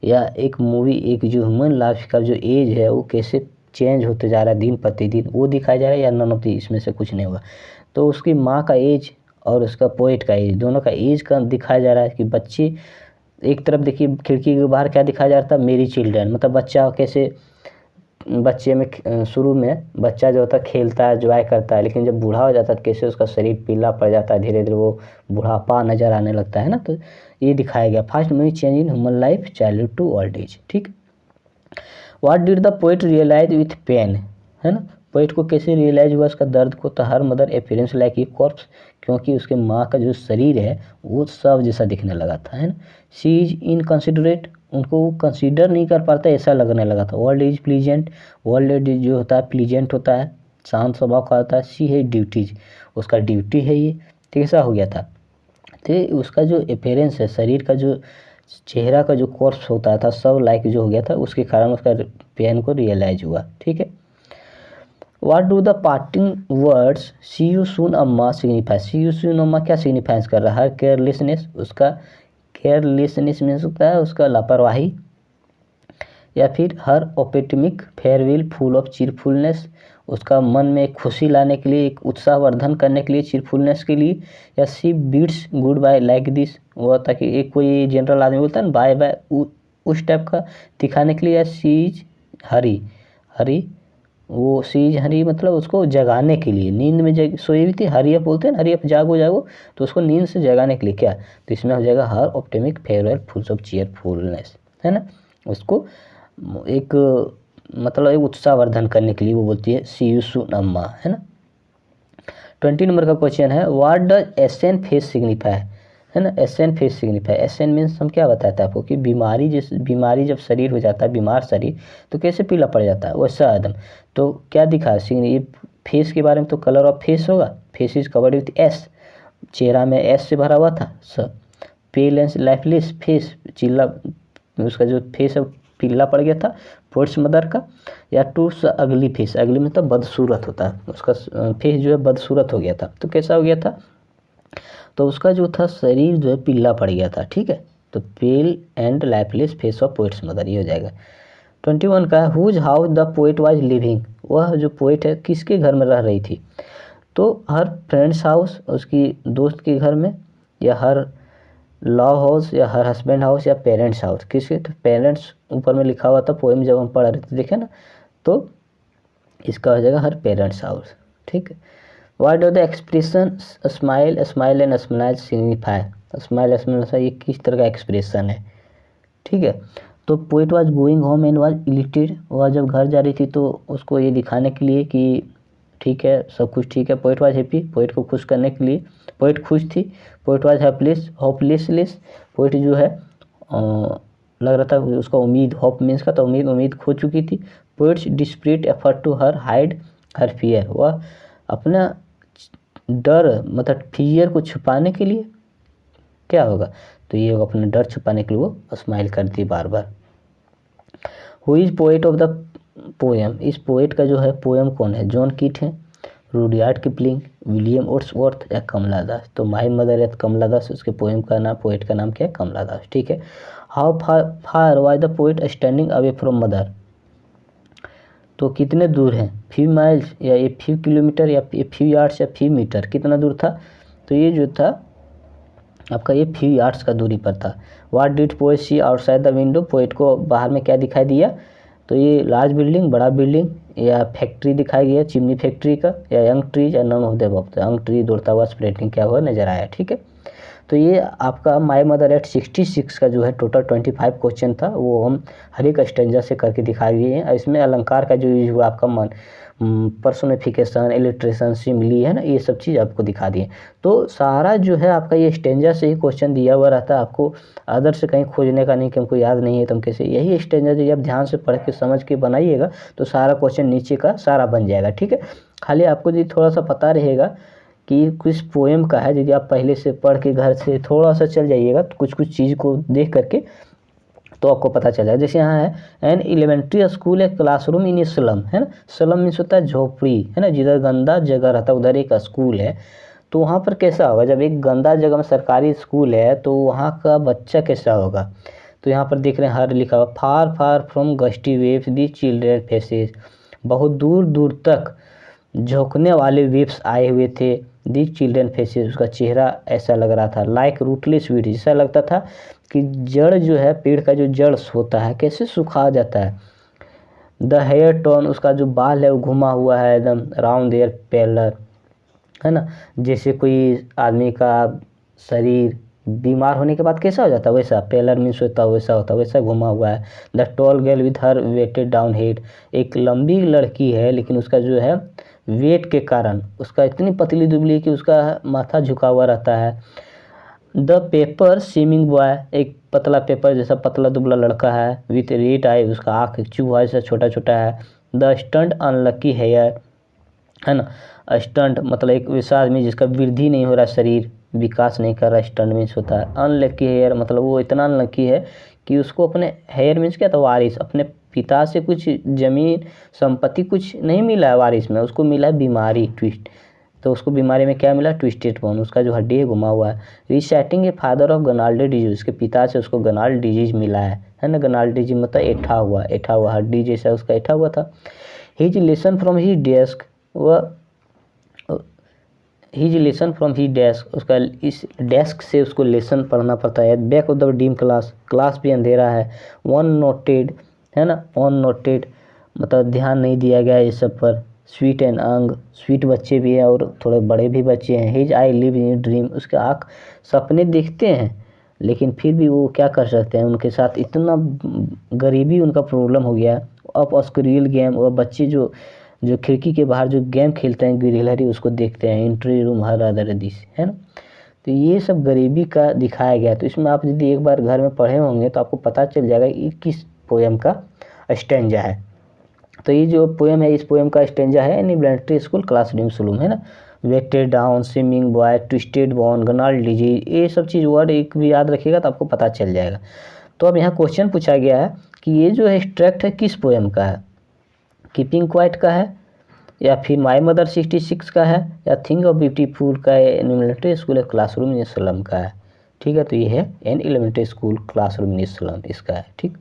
या एक मूवी एक जो ह्यूमन लाइफ का जो एज है वो कैसे चेंज होते जा रहा है दिन प्रतिदिन, वो दिखाया जा रहा है। या नन ऑफ दी, इसमें से कुछ नहीं होगा। तो उसकी माँ का एज और उसका पोएट का एज, दोनों का एज का दिखाया जा रहा है कि बच्चे, एक तरफ देखिए खिड़की के बाहर क्या दिखाया जा रहा था, मेरी चिल्ड्रन, मतलब बच्चा कैसे, बच्चे में शुरू में बच्चा जो होता है खेलता है, एंजॉय करता है, लेकिन जब बूढ़ा हो जाता है तो कैसे उसका शरीर पीला पड़ जाता है, धीरे धीरे वो बुढ़ापा नज़र आने लगता है ना। तो ये दिखाया गया fast moving change in human life childhood to old age. ठीक, what did the poet realise with pain, है ना, पोएट को कैसे रियलाइज हुआ उसका दर्द को, तो her mother appearance like a corps, क्योंकि उसके माँ का जो शरीर है वो सब जैसा दिखने लगा था, है ना। शी इज इनकंसिडरेट, उनको वो कंसीडर नहीं कर पाता ऐसा लगने लगा था। Old age pleasant, old age जो होता है प्लीजेंट होता है, शांत स्वभाव का होता है। शी है ड्यूटीज, उसका ड्यूटी है ये, तो ऐसा हो गया था। तो उसका जो अपीयरेंस है, शरीर का जो चेहरा का जो कॉर्प्स होता था सब लाइक जो हो गया था, उसके कारण उसका पेन को रियलाइज हुआ। ठीक है, what do the parting words see you soon Amma signify, C you soon अम्मा क्या सिग्निफाइज कर रहा है, केयरलेसनेस, उसका केयरलेसनेस मीन्स होता है उसका लापरवाही, या फिर हर ऑप्टिमिक फेयरवेल फुल ऑफ चीरफुलनेस, उसका मन में एक खुशी लाने के लिए, एक उत्साहवर्धन करने के लिए, चीरफुलनेस के लिए। या she bids goodbye like this, वो ताकि एक कोई जनरल आदमी बोलता है ना बाय बाय, उस टाइप का दिखाने के लिए। या सीज हरी, हरी वो सीज हरी मतलब उसको जगाने के लिए, नींद में जग सोई हुई थी, हरी अप बोलते हैं ना, हरी अप जागो जागो, तो उसको नींद से जगाने के लिए क्या, तो इसमें हो जाएगा हर ऑप्टिमिक फेयरवेल फुल ऑफ चीयरफुलनेस, है ना। उसको एक मतलब एक उत्साहवर्धन करने के लिए वो बोलती है सी यू सून अम्मा, है ना। 20 नंबर का क्वेश्चन है, what does essence face signify, है ना। एसन फेस सिग्निफाई, एसन मीन्स हम क्या बताते हैं आपको कि बीमारी, जिस बीमारी जब शरीर हो जाता है, बीमार शरीर, तो कैसे पीला पड़ जाता है वैसा आदम। तो क्या दिखा ये फेस के बारे में, तो कलर ऑफ फेस होगा, face is covered with S, चेहरा में एस से भरा हुआ था सब। पेल एंड लाइफलेस फेस, चिल्ला उसका जो फेस है पीला पड़ गया था पोएट्स मदर का। या टू अगली फेस, अगली मतलब बदसूरत होता है, उसका फेस जो है बदसूरत हो गया था, तो कैसा हो गया था, तो उसका जो था शरीर जो है पीला पड़ गया था। ठीक है, तो pale and lifeless face of poet's mother, ये हो जाएगा। 21 का, whose house the poet was living, वह जो पोएट है किसके घर में रह रही थी, तो हर फ्रेंड्स हाउस, उसकी दोस्त के घर में, या हर लव हाउस, या हर हस्बैंड हाउस, या पेरेंट्स हाउस, किसके, तो पेरेंट्स ऊपर में लिखा हुआ था पोएम जब हम पढ़ रहे थे, देखे ना, तो इसका हो जाएगा हर पेरेंट्स हाउस। ठीक है, what do the expression smile, smile and smile signify, smile smile ये किस तरह का एक्सप्रेशन है। ठीक है, तो poet was going home and was elated, वह जब घर जा रही थी तो उसको ये दिखाने के लिए कि ठीक है सब कुछ ठीक है। पोएट वाज हैप्पी, पोएट को खुश करने के लिए, पोएट खुश थी। पोएट वाज हेल्पलेस, होपलेसलेस, पोएट जो है लग रहा था उसका उम्मीद, होप मीन्स का तो उम्मीद खो चुकी थी। Poet's desperate effort to her hide her fear, वह अपना डर मतलब फियर को छुपाने के लिए क्या होगा, तो ये अपना डर छुपाने के लिए वो स्माइल करती बार बार। Who is poet of the poem, इस पोएट का जो है पोएम कौन है, जॉन कीट है, रुडयार्ड किपलिंग, विलियम वर्ड्सवर्थ, या कमला दास। तो माई मदर या कमला दास, उसके पोएम का नाम, पोएट का नाम क्या है, कमला दास। ठीक है, how far was the poet standing away from mother, तो कितने दूर हैं, फ्यू माइल्स, या ये फ्यू किलोमीटर, या फ्यू यार्ड्स, या फ्यू मीटर, कितना दूर था, तो ये जो था आपका ये फ्यू यार्ड्स का दूरी पर था। What did poet see outside the window, poet को बाहर में क्या दिखाई दिया, तो ये लार्ज बिल्डिंग, बड़ा बिल्डिंग, या फैक्ट्री दिखाई गया, चिमनी फैक्ट्री का, या यंग ट्रीज, या none of the above, young tree दौड़ता हुआ स्प्रेडिंग क्या हुआ नजर आया। ठीक है, तो ये आपका माई मदर एट 66 का जो है टोटल 25 क्वेश्चन था, वो हम हर एक स्टेंजा से करके दिखाई दिए हैं। इसमें अलंकार का जो यूज हुआ आपका मन पर्सोनिफिकेशन, इलिट्रेशन, सिमिली, है ना, ये सब चीज़ आपको दिखा दिए। तो सारा जो है आपका ये स्टेंजा से ही क्वेश्चन दिया हुआ रहता है, आपको अदर से कहीं खोजने का नहीं कि हमको याद नहीं है तो हम कैसे, यही स्टेंजा जो आप ध्यान से पढ़ के समझ के बनाइएगा तो सारा क्वेश्चन नीचे का सारा बन जाएगा। ठीक है, खाली आपको यदि थोड़ा सा पता रहेगा कि किस पोएम का है, यदि आप पहले से पढ़ के घर से थोड़ा सा चल जाइएगा तो कुछ कुछ चीज़ को देख करके तो आपको पता चल जाएगा। जैसे यहाँ है एन एलिमेंट्री स्कूल है क्लासरूम इन स्लम, है ना। स्लम मीन्स होता है झोपड़ी, है ना, जिधर गंदा जगह रहता है उधर एक स्कूल है। तो वहाँ पर कैसा होगा, जब एक गंदा जगह में सरकारी स्कूल है तो वहाँ का बच्चा कैसा होगा। तो यहाँ पर देख रहे हैं हर लिखा हुआ, far far from gusty waves the children faces, बहुत दूर दूर तक झोंकने वाले वेव्स आए हुए थे। दी चिल्ड्रेन फेसेस, उसका चेहरा ऐसा लग रहा था, लाइक रूटलेस वीड, ऐसा लगता था कि जड़ जो है, पेड़ का जो जड़ होता है कैसे सुखा जाता है। द हेयर टर्न, उसका जो बाल है वो घुमा हुआ है एकदम, राउंड देयर पेलर, है ना, जैसे कोई आदमी का शरीर बीमार होने के बाद कैसा हो जाता है वैसा, पेलर मीन्स होता है वैसा होता है, वैसा घुमा हुआ है। The tall girl with her weighted down head, एक लंबी लड़की है लेकिन उसका जो है वेट के कारण उसका इतनी पतली दुबली कि उसका माथा झुका हुआ रहता है। द पेपर स्विमिंग बॉय, एक पतला पेपर जैसा पतला दुबला लड़का है, विथ रेड आई, उसका आँख चूहा जैसा छोटा छोटा है। द स्टंट अनलकी हेयर, है ना, स्टंट मतलब एक वैसा आदमी जिसका वृद्धि नहीं हो रहा, शरीर विकास नहीं कर रहा, स्टंट मीन्स होता है। अनलकी हेयर मतलब वो इतना अनलकी है कि उसको अपने, हेयर मीन्स क्या था, वारिस, अपने पिता से कुछ जमीन संपत्ति कुछ नहीं मिला है वारिस में, उसको मिला है बीमारी, ट्विस्ट। तो उसको बीमारी में क्या मिला, ट्विस्टेड बोन, उसका जो हड्डी है घुमा हुआ है। Resetting a father of gnarled disease, उसके पिता से उसको गनाल्ड डिजीज मिला है ना। गनाल्ड डिजीज मतलब ऐठा हुआ हड्डी जैसा उसका ऐठा हुआ था। His lesson from his desk, वह his lesson from his desk, उसका इस डेस्क से उसको लेसन पढ़ना पड़ता है। Back of the dim class, class भी अंधेरा है। वन नोटेड, है ना, वन नोटेड मतलब ध्यान नहीं दिया गया इस सब पर। स्वीट एंड अंग, स्वीट बच्चे भी हैं और थोड़े बड़े भी बच्चे हैं। His I live in dream, उसके आँख सपने देखते हैं लेकिन फिर भी वो क्या कर सकते हैं, उनके साथ इतना गरीबी उनका प्रॉब्लम हो गया। अब स्क्रील गेम, और बच्चे जो खिड़की के बाहर जो गेम खेलते हैं गिरिलहरी, उसको देखते हैं। Entry room her other this, है ना। तो ये सब गरीबी का दिखाया गया। तो इसमें आप यदि एक बार घर में पढ़े होंगे तो आपको पता चल जाएगा कि किस पोएम का स्टैंजा है। तो ये जो पोएम है, इस पोएम का स्टैंजा है an elementary school classroom slum, है ना। Weighted down, swimming boy, twisted bone, gnarled disease, ये सब चीज़ वर्ड एक भी याद रखिएगा तो आपको पता चल जाएगा। तो अब यहाँ क्वेश्चन पूछा गया है कि ये जो एक्सट्रैक्ट है किस पोएम का है, कीपिंग क्वाइट का है, या फिर माई मदर 66 का है, या थिंग ऑफ ब्यूटीफुल का है, an elementary school classroom in slum का है। ठीक है, तो ये है an elementary school classroom in slum, इसका है। ठीक,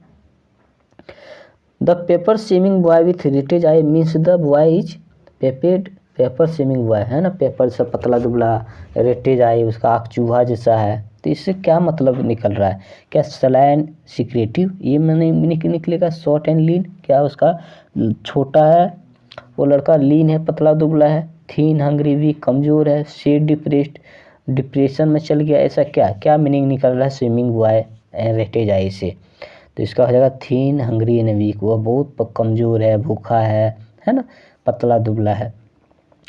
the paper swimming boy with rat's eye means the boy is paper swimming boy, है ना, पेपर से पतला दुबला, रेटेज आई, उसका आँख चूहा जैसा है। तो इससे क्या मतलब निकल रहा है, क्या सलाइन सिक्रेटिव, ये मैंने निकलेगा। शॉर्ट एंड लीन, क्या उसका छोटा है वो लड़का, लीन है पतला दुबला है। थीन हंग्री वीक कमज़ोर है। शेड डिप्रेस्ड डिप्रेशन में चल गया, ऐसा क्या मीनिंग निकल रहा है स्विमिंग बॉय रेटेज आई से। तो इसका हो जाएगा थीन हंग्री एंड वीक, वह बहुत कमज़ोर है, भूखा है ना, पतला दुबला है।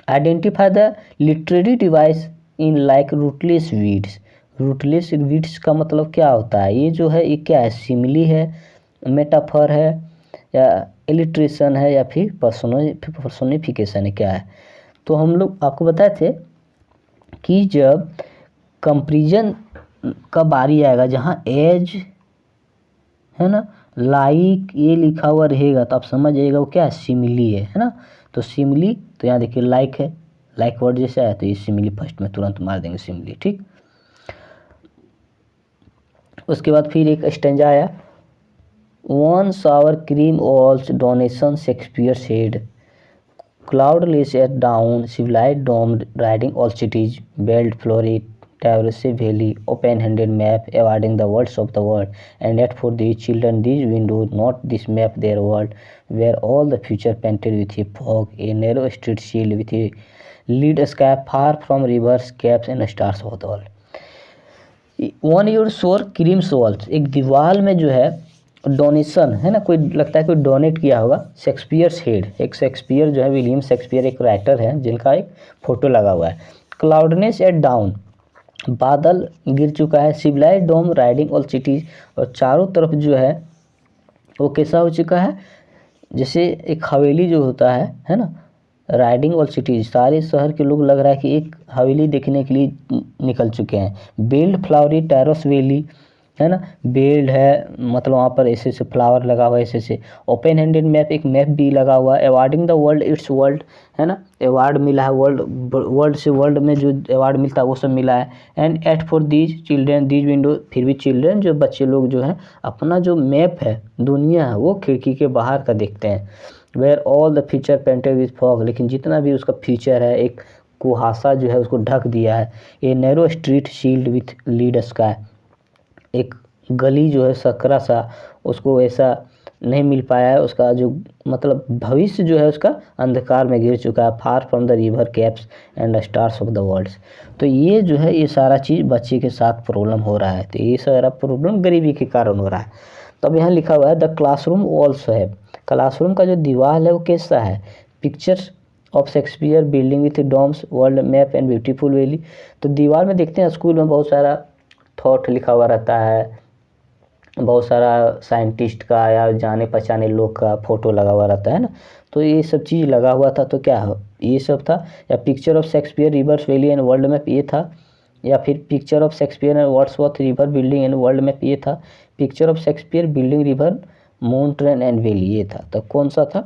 Identify the literary device in like rootless weeds, rootless weeds का मतलब क्या होता है, ये जो है ये क्या है, सिमिली है, मेटाफर है, या इलिट्रेशन है, या फिर पर्सोनिफिकेशन है, क्या है। तो हम लोग आपको बताए थे कि जब कंपैरिजन का बारी आएगा, जहाँ एज, है ना, लाइक ये लिखा हुआ रहेगा तो आप समझ जाइएगा वो क्या है, सिमिली है ना। तो सिमिली, तो यहाँ देखिए लाइक है, लाइक वर्ड जैसे है तो ये सिमिली फर्स्ट में तुरंत मार देंगे सिमिली। ठीक, उसके बाद फिर एक स्टेंजा आया, one sour cream walls donation Shakespeare said, cloudless at dawn civilized dome riding all cities belled florid Traverse Valley, open-handed map, avoiding the words of the world, and yet for these children, these windows, not this map, their world, where all the future painted with a fog, a narrow street shield with a lead sky far from rivers, caps and stars of the world. One your shore cream walls, एक दीवार में जो है donation है ना, कोई लगता है कोई डोनेट किया होगा, शेक्सपियर हेड, एक शेक्सपियर जो है विलियम शेक्सपियर एक राइटर है जिनका एक फोटो लगा हुआ है। क्लाउडनेस एट डाउन, बादल गिर चुका है। Civilised dome riding all cities, और चारों तरफ जो है वो कैसा हो चुका है, जैसे एक हवेली जो होता है ना, राइडिंग ऑल सिटीज, सारे शहर के लोग लग रहा है कि एक हवेली देखने के लिए निकल चुके हैं। बिल्ड फ्लावरी टेरेस वैली, है ना, बेल्ड है, मतलब वहाँ पर ऐसे ऐसे फ्लावर लगा हुआ है, ऐसे ऐसे ओपन हैंडेड मैप, एक मैप भी लगा हुआ है। Awarding the world it's world, है ना, अवार्ड मिला है, वर्ल्ड से वर्ल्ड में जो अवार्ड मिलता है वो सब मिला है। And at for these children these window, फिर भी चिल्ड्रेन जो बच्चे लोग जो हैं अपना जो मैप है, दुनिया है, वो खिड़की के बाहर का देखते हैं। Where all the feature painted with fog, लेकिन जितना भी उसका फीचर है, एक कुहासा जो है उसको ढक दिया है। A narrow street shield with lead sky, एक गली जो है सकरा सा, उसको ऐसा नहीं मिल पाया है, उसका जो मतलब भविष्य जो है उसका अंधकार में गिर चुका है। Far from the river caps and the stars of the worlds, तो ये जो है ये सारा चीज़ बच्चे के साथ प्रॉब्लम हो रहा है। तो ये सारा प्रॉब्लम गरीबी के कारण हो रहा है। तो अब यहाँ लिखा हुआ है द क्लासरूम ऑल्सो है, क्लासरूम का जो दीवार है वो कैसा है, pictures of Shakespeare building with domes world map and beautiful valley. तो दीवार में देखते हैं स्कूल में बहुत सारा थॉट लिखा हुआ रहता है, बहुत सारा साइंटिस्ट का या जाने पहचाने लोग का फ़ोटो लगा हुआ रहता है ना, तो ये सब चीज़ लगा हुआ था। तो क्या हो ये सब था, या picture of Shakespeare reverse valley and world map ये था, या फिर picture of Shakespeare and Wordsworth river building and world map ये था, picture of Shakespeare building river mountain and valley ये था। तो कौन सा था,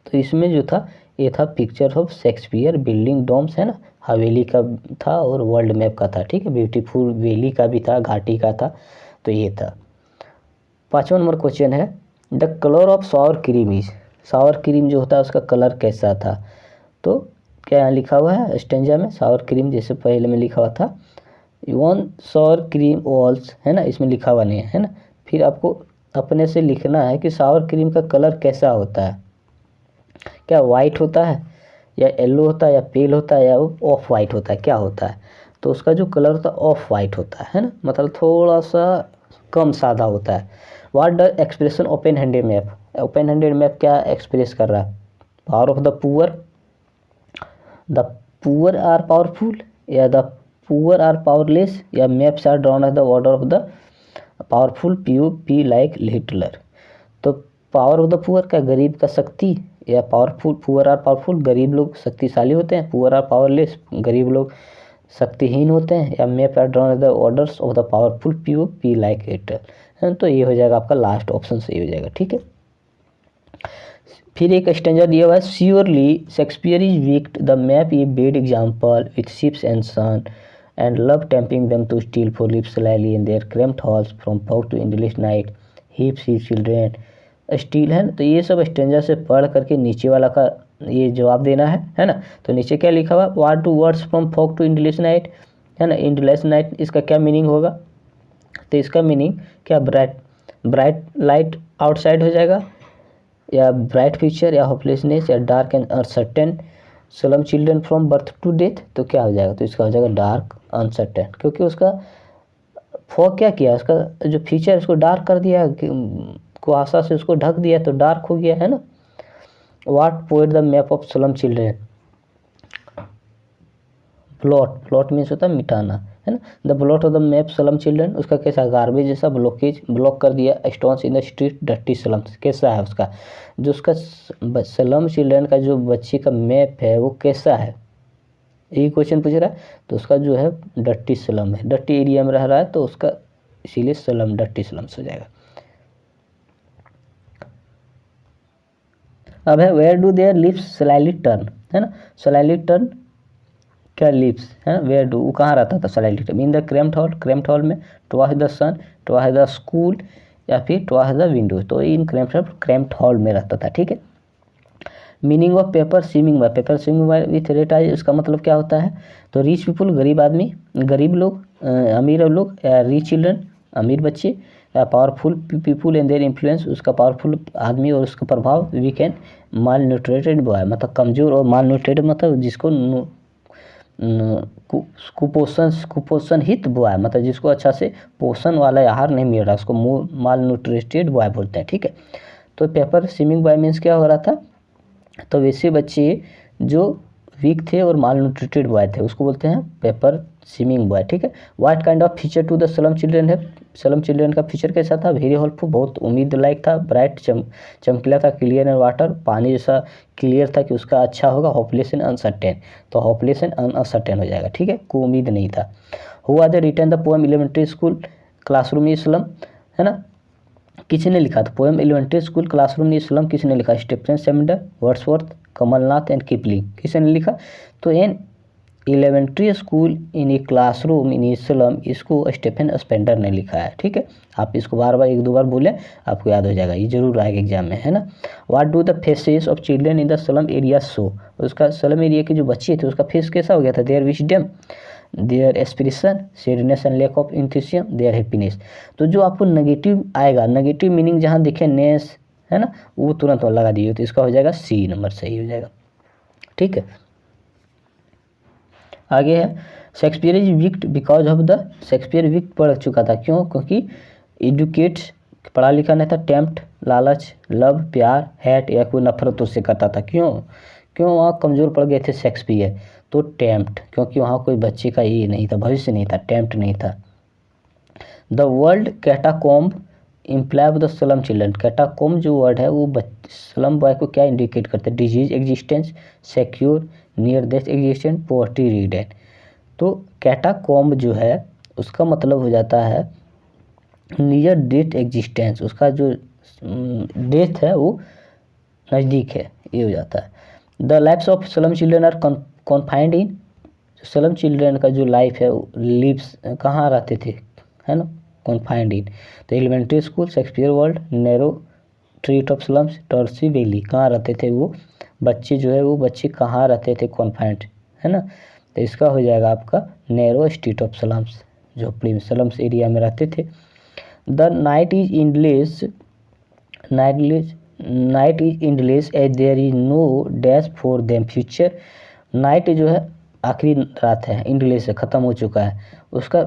तो इसमें जो था ये था picture of Shakespeare building domes, है ना, हवेली का था और वर्ल्ड मैप का था। ठीक है, ब्यूटीफुल वैली का भी था, घाटी का था, तो ये था। 5वां नंबर क्वेश्चन है the colour of Sawar cream is, Sawar cream जो होता है उसका कलर कैसा था। तो क्या यहाँ लिखा हुआ है स्टेंजा में, सावर क्रीम जैसे पहले में लिखा हुआ था वन सावर क्रीम वॉल्स, है ना, इसमें लिखा हुआ नहीं है ना। फिर आपको अपने से लिखना है कि सावर क्रीम का कलर कैसा होता है, क्या वाइट होता है या येलो होता है या पेल होता है या ऑफ वाइट होता है, क्या होता है। तो उसका जो कलर होता है ऑफ वाइट होता है ना, मतलब थोड़ा सा कम सादा होता है। What the expression open handed map, open handed map क्या एक्सप्रेस कर रहा है, power of the poor are powerful या द पुअर आर पावरलेस, या maps are drawn as the order of the powerful P like Hitler. तो power of the poor का गरीब का शक्ति, या पावरफुल पुअर आर पावरफुल गरीब लोग शक्तिशाली होते हैं, पुअर आर पावरलेस गरीब लोग शक्तिहीन होते हैं, या map are drawn the orders of the powerful P like Hitler. तो ये हो जाएगा आपका लास्ट ऑप्शन सही हो जाएगा। ठीक है, फिर एक स्टेंजर दिया हुआ है surely Shakespeare is wicked the map a bad example with ships and sun and love tempting them to steal for lips slyly in their cramped holes from fog to endless night heaps he children steal, है ना। तो ये सब स्टेंजर से पढ़ करके नीचे वाला का ये जवाब देना है ना। तो नीचे क्या लिखा हुआ, what two words from fog to endless night, है ना, इंडलिश नाइट इसका क्या मीनिंग होगा। तो इसका मीनिंग क्या, ब्राइट लाइट आउटसाइड हो जाएगा, या ब्राइट फ्यूचर, या होपलेसनेस, या dark and uncertain slum children from birth to death. तो क्या हो जाएगा, तो इसका हो जाएगा डार्क अनसर्टेन, क्योंकि उसका फॉग क्या किया, उसका जो फीचर उसको डार्क कर दिया, कुहासा से उसको ढक दिया तो डार्क हो गया, है ना। What poet the map of slum children, plot means होता है मिटाना, है ना। The plot of the map slum children, उसका कैसा गार्बेज जैसा ब्लॉक कर दिया, stones in the street dirty slums, कैसा है उसका जो उसका सलम चिल्ड्रन का जो बच्चे का मैप है वो कैसा है, यही क्वेश्चन पूछ रहा है। तो उसका जो है डर्टी स्लम है, डर्टी एरिया में रह रहा है तो उसका इसीलिए स्लम डर्टी स्लम्स हो जाएगा। अब है where do their lips slightly turn, है ना, स्लाइटली टर्न क्या लिप्स, है ना, वेयर डू वो कहाँ रहता था slightly turn, in the cramped hall में, towards the sun, towards the school, या फिर टुवर्ड्स द विंडो। तो इन क्रेम्प्ड हॉल में रहता था। ठीक है, meaning of paper swimming by with red eye, उसका मतलब क्या होता है। तो रिच पीपुल गरीब आदमी, गरीब लोग, अमीर लोग, या रिच चिल्ड्रन अमीर बच्चे, या powerful people and their influence, उसका पावरफुल आदमी और उसका प्रभाव, वीक एंड माल न्यूट्रेटेड बॉय, मतलब कमजोर और माल न्यूट्रेटेड मतलब जिसको कुपोषण हित बॉय, मतलब जिसको अच्छा से पोषण वाला आहार नहीं मिल रहा, उसको माल न्यूट्रेटेड बॉय बोलते हैं। ठीक है, तो पेपर स्विमिंग बॉय मीन्स क्या हो रहा था, तो वैसे बच्चे जो वीक थे और माल न्यूट्रिटेड बॉय थे उसको बोलते हैं पेपर स्विमिंग बॉय। ठीक है, what kind of feature to the slum children है, स्लम चिल्ड्रन का फीचर कैसा था, वेरी हेल्पफुल बहुत उम्मीद लायक था, ब्राइट चमकीला था, क्लियर एंड वाटर पानी जैसा क्लियर था कि उसका अच्छा होगा, होपलेस एंड अनसर्टेन, तो होपलेस एंड अनसर्टेन हो जाएगा। ठीक है, कोई उम्मीद नहीं था। Who are the return the poem elementary school, classroom ये स्लम, है ना, किसने लिखा था? पोएम एलिमेंट्री स्कूल क्लासरूम ये स्लम किसने लिखा? स्टीफन सेमिडर, वर्ड्सवर्थ, कमलनाथ एंड किपलिंग। किसने लिखा? तो an elementary school in a classroom in a slum, इसको स्टीफन स्पेंडर ने लिखा है। ठीक है, आप इसको बार बार 1-2 बार बोलें, आपको याद हो जाएगा, ये जरूर आएगा एग्जाम में, है ना। What do the faces of children in the slum area show, उसका स्लम एरिया के जो बच्चे थे उसका फेस कैसा हो गया था? Their wisdom, their aspiration, sadness and lack of enthusiasm, their happiness. तो जो आपको नेगेटिव आएगा, नेगेटिव मीनिंग जहाँ दिखे नेस, है ना, वो तुरंत लगा दिए, तो इसका हो जाएगा सी नंबर सही हो जाएगा। ठीक है, आगे है Shakespeare is wicked because of the, Shakespeare wicked पढ़ चुका था, क्यों? क्योंकि एजुकेट्स, पढ़ा लिखा नहीं था, टेम्प्ट, लालच, लव, प्यार, हैट या कोई नफरत उससे करता था। क्यों? क्यों वहाँ कमज़ोर पड़ गए थे शेक्सपियर? तो टेम्प्ट, क्योंकि वहाँ कोई बच्चे का ये नहीं था, भविष्य नहीं था, टेम्प्ट नहीं था। The world catacomb imply the slum children, catacomb जो वर्ड है वो स्लम बॉय को क्या इंडिकेट करते हैं? Disease existence, secure, near death existence, poverty ridden. तो कैटाकोम्ब जो है उसका मतलब हो जाता है नियर डेथ एग्जिस्टेंस, उसका जो डेथ है वो नज़दीक है, ये हो जाता है। The life's of slum children are confined in, slum children का जो लाइफ है लिव्स कहाँ रहते थे, है ना, कॉन्फाइंड इन। तो elementary school, Shakespeare world, narrow street of slums, टर्सी वैली, कहाँ रहते थे वो बच्चे जो है, वो बच्चे कहाँ रहते थे? कॉन्फाइंड, है ना। तो इसका हो जाएगा आपका नैरो स्ट्रीट ऑफ स्लम्स, झोपड़ी में स्लम्स एरिया में रहते थे। The night is endless, night is endless as there is no dash for them future. Night जो है आखिरी रात है, इंडलेस है, ख़त्म हो चुका है, उसका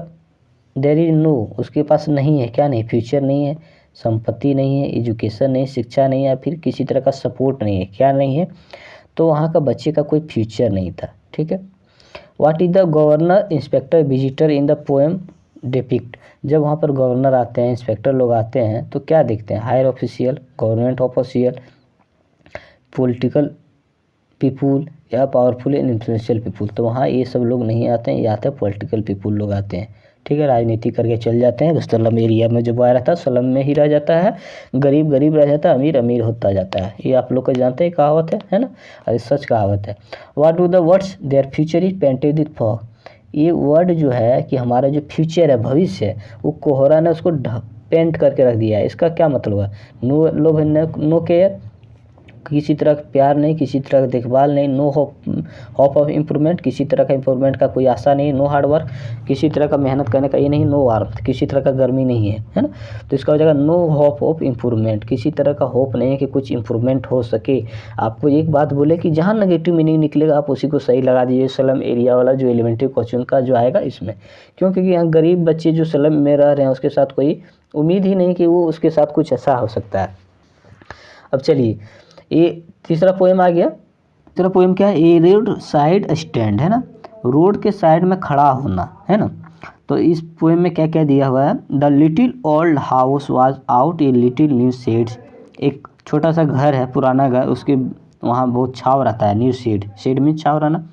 देयर इज नो, उसके पास नहीं है, क्या नहीं? फ्यूचर नहीं है, संपत्ति नहीं है, एजुकेशन नहीं, शिक्षा नहीं है, फिर किसी तरह का सपोर्ट नहीं है, क्या नहीं है? तो वहाँ का बच्चे का कोई फ्यूचर नहीं था। ठीक है, what is the governor inspector visitor in the poem depict, जब वहाँ पर गवर्नर आते हैं, इंस्पेक्टर लोग आते हैं, तो क्या देखते हैं? Higher official, government official, political people या पावरफुल एंड इन्फ्लुएंशियल पीपुल। तो वहाँ ये सब लोग नहीं आते हैं, ये आते हैं पॉलिटिकल पीपुल लोग आते हैं। ठीक है, राजनीति करके चल जाते हैं। स्लम एरिया में जो बॉय रहता है स्लम में ही रह जाता है, गरीब गरीब रह जाता है, अमीर अमीर होता जाता है। ये आप लोग को जानते हैं, कहावत है ना, और सच कहावत है। What do the words their future is painted with fog, ये वर्ड जो है कि हमारा जो फ्यूचर है, भविष्य है, वो कोहरा ने उसको पेंट करके रख दिया है। इसका क्या मतलब है? नो लव, नो केयर, किसी तरह का प्यार नहीं, किसी तरह का देखभाल नहीं, नो होप ऑफ इम्प्रूवमेंट, किसी तरह का इम्प्रूवमेंट का कोई आशा नहीं, नो हार्ड वर्क, किसी तरह का मेहनत करने का ये नहीं, नो वार्मथ, किसी तरह का गर्मी नहीं है ना। तो इसका हो जाएगा नो होप ऑफ इम्प्रूवमेंट, किसी तरह का होप नहीं है कि कुछ इम्प्रूवमेंट हो सके। आपको एक बात बोले कि जहाँ नेगेटिव मीनिंग निकलेगा आप उसी को सही लगा दीजिए। स्लम एरिया वाला जो एलिमेंट्री क्वेश्चन का जो आएगा इसमें, क्योंकि यहाँ गरीब बच्चे जो स्लम में रह रहे हैं उसके साथ कोई उम्मीद ही नहीं कि वो उसके साथ कुछ ऐसा हो सकता है। अब चलिए, ये तीसरा पोएम आ गया। तीसरा पोएम क्या है? ए रोड साइड स्टैंड, है ना, रोड के साइड में खड़ा होना, है ना। तो इस पोएम में क्या क्या दिया हुआ है? The little old house was out a little new shades, एक छोटा सा घर है, पुराना घर, उसके वहाँ बहुत छाव रहता है, न्यू शेड, शेड में छाव रहना।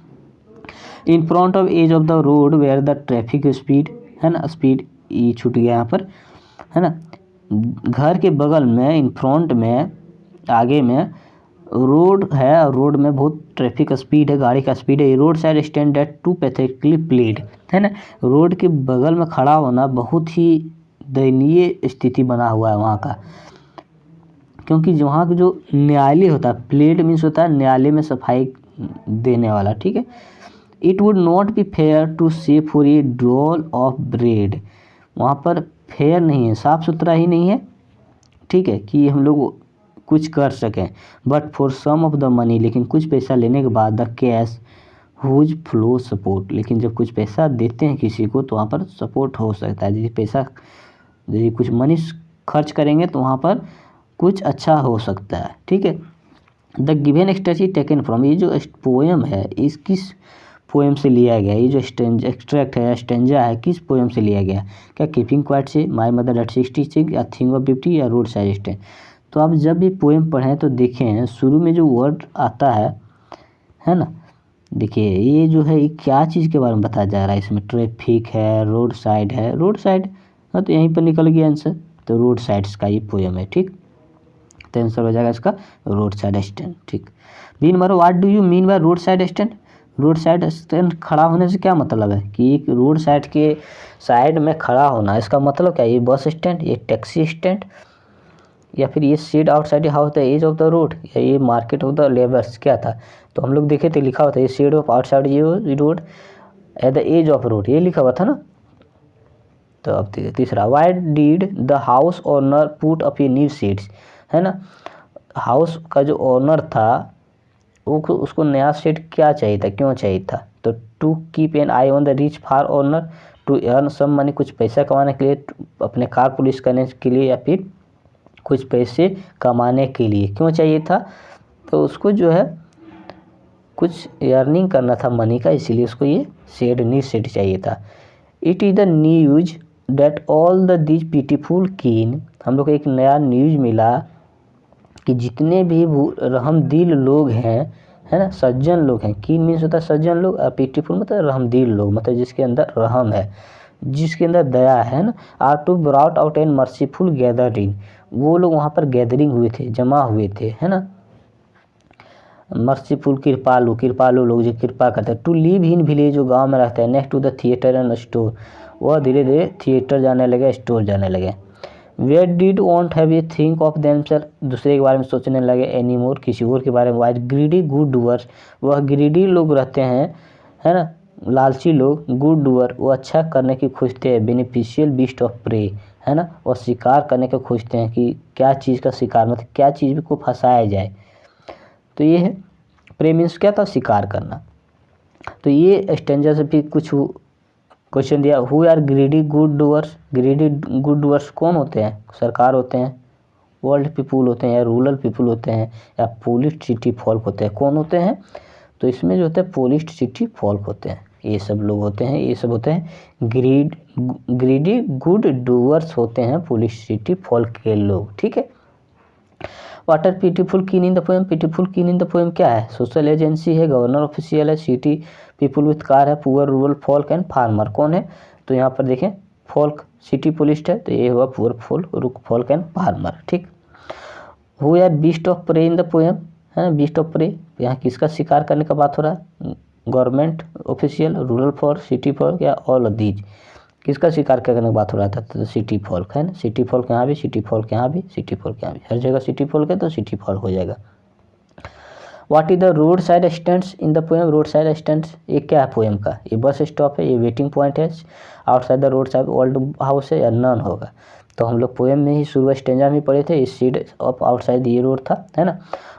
In front of edge of the road where the traffic speed, है ना, स्पीड ये छूट गया यहाँ पर, है ना। घर के बगल में, इन फ्रंट में, आगे में रोड है, रोड में बहुत ट्रैफिक स्पीड है, गाड़ी का स्पीड है। Road side stand that to pathetically played, है ना, रोड के बगल में खड़ा होना बहुत ही दयनीय स्थिति बना हुआ है वहाँ का, क्योंकि वहाँ का जो न्यायालय होता है, प्लेड मीन्स होता है न्यायालय में सफाई देने वाला। ठीक है, it would not be fair to say for a dole of bread, वहाँ पर फेयर नहीं है, साफ़ सुथरा ही नहीं है, ठीक है, कि हम लोग कुछ कर सकें। But for some of the money, लेकिन कुछ पैसा लेने के बाद the cash whose flow support, लेकिन जब कुछ पैसा देते हैं किसी को तो वहाँ पर सपोर्ट हो सकता है। यदि कुछ मनी खर्च करेंगे तो वहाँ पर कुछ अच्छा हो सकता है। ठीक है, the given extract taken from, ये जो पोएम है इस किस पोएम से लिया गया? ये जो एक्सट्रैक्ट है, स्टेंजा है, किस पोएम से लिया गया? क्या कीपिंग क्वाइट से, माई मदर एट 66, या थिंग ऑफ 50, या रोड साइड स्टैंड? तो आप जब भी पोएम पढ़ें तो देखें शुरू में जो वर्ड आता है ना, देखिए ये जो है ये क्या चीज़ के बारे में बताया जा रहा है इसमें? ट्रैफिक है, रोड साइड है, रोड साइड हाँ, तो यहीं पर निकल गया आंसर। तो रोड साइड्स का ये पोएम है, ठीक। तो आंसर हो जाएगा इसका रोड साइड स्टैंड, ठीक। B number, what do you mean by road side stand? Road side stand खड़ा होने से क्या मतलब है कि एक रोड साइड के साइड में खड़ा होना, इसका मतलब क्या है? ये बस स्टैंड, ये टैक्सी स्टैंड, या फिर ये seat outside house the edge of the road, या ये मार्केट ऑफ द लेबर्स, क्या था? तो हम लोग देखे थे लिखा हुआ था ये सीट ऑफ आउटसाइड ये road at the edge of road, ये लिखा हुआ था ना। तो अब तीसरा, why did the house owner put up a new seats, है ना। हाउस का जो ओनर था वो उसको नया सेट क्या चाहिए था, क्यों चाहिए था? तो to keep an eye on the rich far owner, to earn some money, कुछ पैसा कमाने के लिए, अपने कार पुलिस करने के लिए, या फिर कुछ पैसे कमाने के लिए। क्यों चाहिए था? तो उसको जो है कुछ अर्निंग करना था मनी का, इसीलिए उसको ये शेड न्यू सेट चाहिए था। It is the news date all the this beautiful keen, हम लोग को एक नया न्यूज मिला कि जितने भी रहमदिल लोग हैं, है ना, सज्जन लोग हैं, कीन मीन्स होता है सज्जन लोग, और ब्यूटीफुल मतलब रहमदिल लोग, मतलब जिसके अंदर रहम है, जिसके अंदर दया है ना। Are to brought out and merciful gathering, वो लोग वहाँ पर गैदरिंग हुए थे, जमा हुए थे, है ना। मर्सीफुल कृपालु लोग जो कृपा करते हैं। टू लिव इन विलेज, जो गांव में रहते हैं, next to the theatre and store, वह धीरे धीरे थिएटर जाने लगे, स्टोर जाने लगे। Where did want have a think of themselves, दूसरे के बारे में सोचने लगे, एनी मोर, किसी और के बारे में। वाइट ग्रीडी गुड डूअर्स, वह ग्रीडी लोग रहते हैं, है ना, लालची लोग। गुड डूअर, वो अच्छा करने की खोजते हैं। बेनिफिशियल बीस्ट ऑफ प्रे, है ना, वो शिकार करने को खोजते हैं कि क्या चीज़ का शिकार, मतलब क्या चीज़ को फंसाया जाए। तो ये है प्रे मीन्स क्या था, शिकार करना। तो ये स्टेंजर से भी कुछ क्वेश्चन दिया। Who are greedy good doers, greedy good doers कौन होते हैं? सरकार होते हैं, वर्ल्ड पीपुल होते हैं, या रूरल पीपुल होते हैं, या पोलिस्ट सिटी फॉल्क होते हैं। कौन होते हैं? तो इसमें जो होते हैं पोलिस्ट सिटी फॉल्क होते हैं, ये सब लोग होते हैं, ये सब होते हैं ग्रीडी गुड डूअर्स होते हैं, पोलिस्ट सिटी फॉल्क के लोग, ठीक है। वाटर ब्यूटीफुल कीन इन द पोएम, ब्यूटीफुल कीन इन द पोएम क्या है? सोशल एजेंसी है, गवर्नर ऑफिशियल है, सिटी पीपुल विथ कार है, poor rural folk and farmer. कौन है? तो यहाँ पर देखें फॉल्क सिटी पुलिस्ट है, तो ये हुआ पुअर फॉल्क एंड फार्मर, ठीक। Who are beast of prey in the poem, है ना, बीस्ट ऑफ प्रे, यहाँ किसका शिकार करने का बात हो रहा है? Government official, rural folk, city folk, या ऑल ऑफ दीज, किसका शिकार करने की बात हो रहा था? तो सिटी फॉल्क, है ना। सिटी फॉल्क यहाँ भी, सिटी फॉल्क यहाँ भी, सिटी फॉल्क यहाँ भी, हर जगह सिटी फॉल्क है तो सिटी फॉल्क हो जाएगा। What is the road side stands in the poem? Road side stands ये क्या है पोएम का? ये बस स्टॉप है, ये वेटिंग पॉइंट है, outside the road side old house है, या नन होगा? तो हम लोग पोएम में ही शुरू स्टेंजा में पढ़े थे, इस सीड ऑफ आउटसाइड ये रोड था, है ना।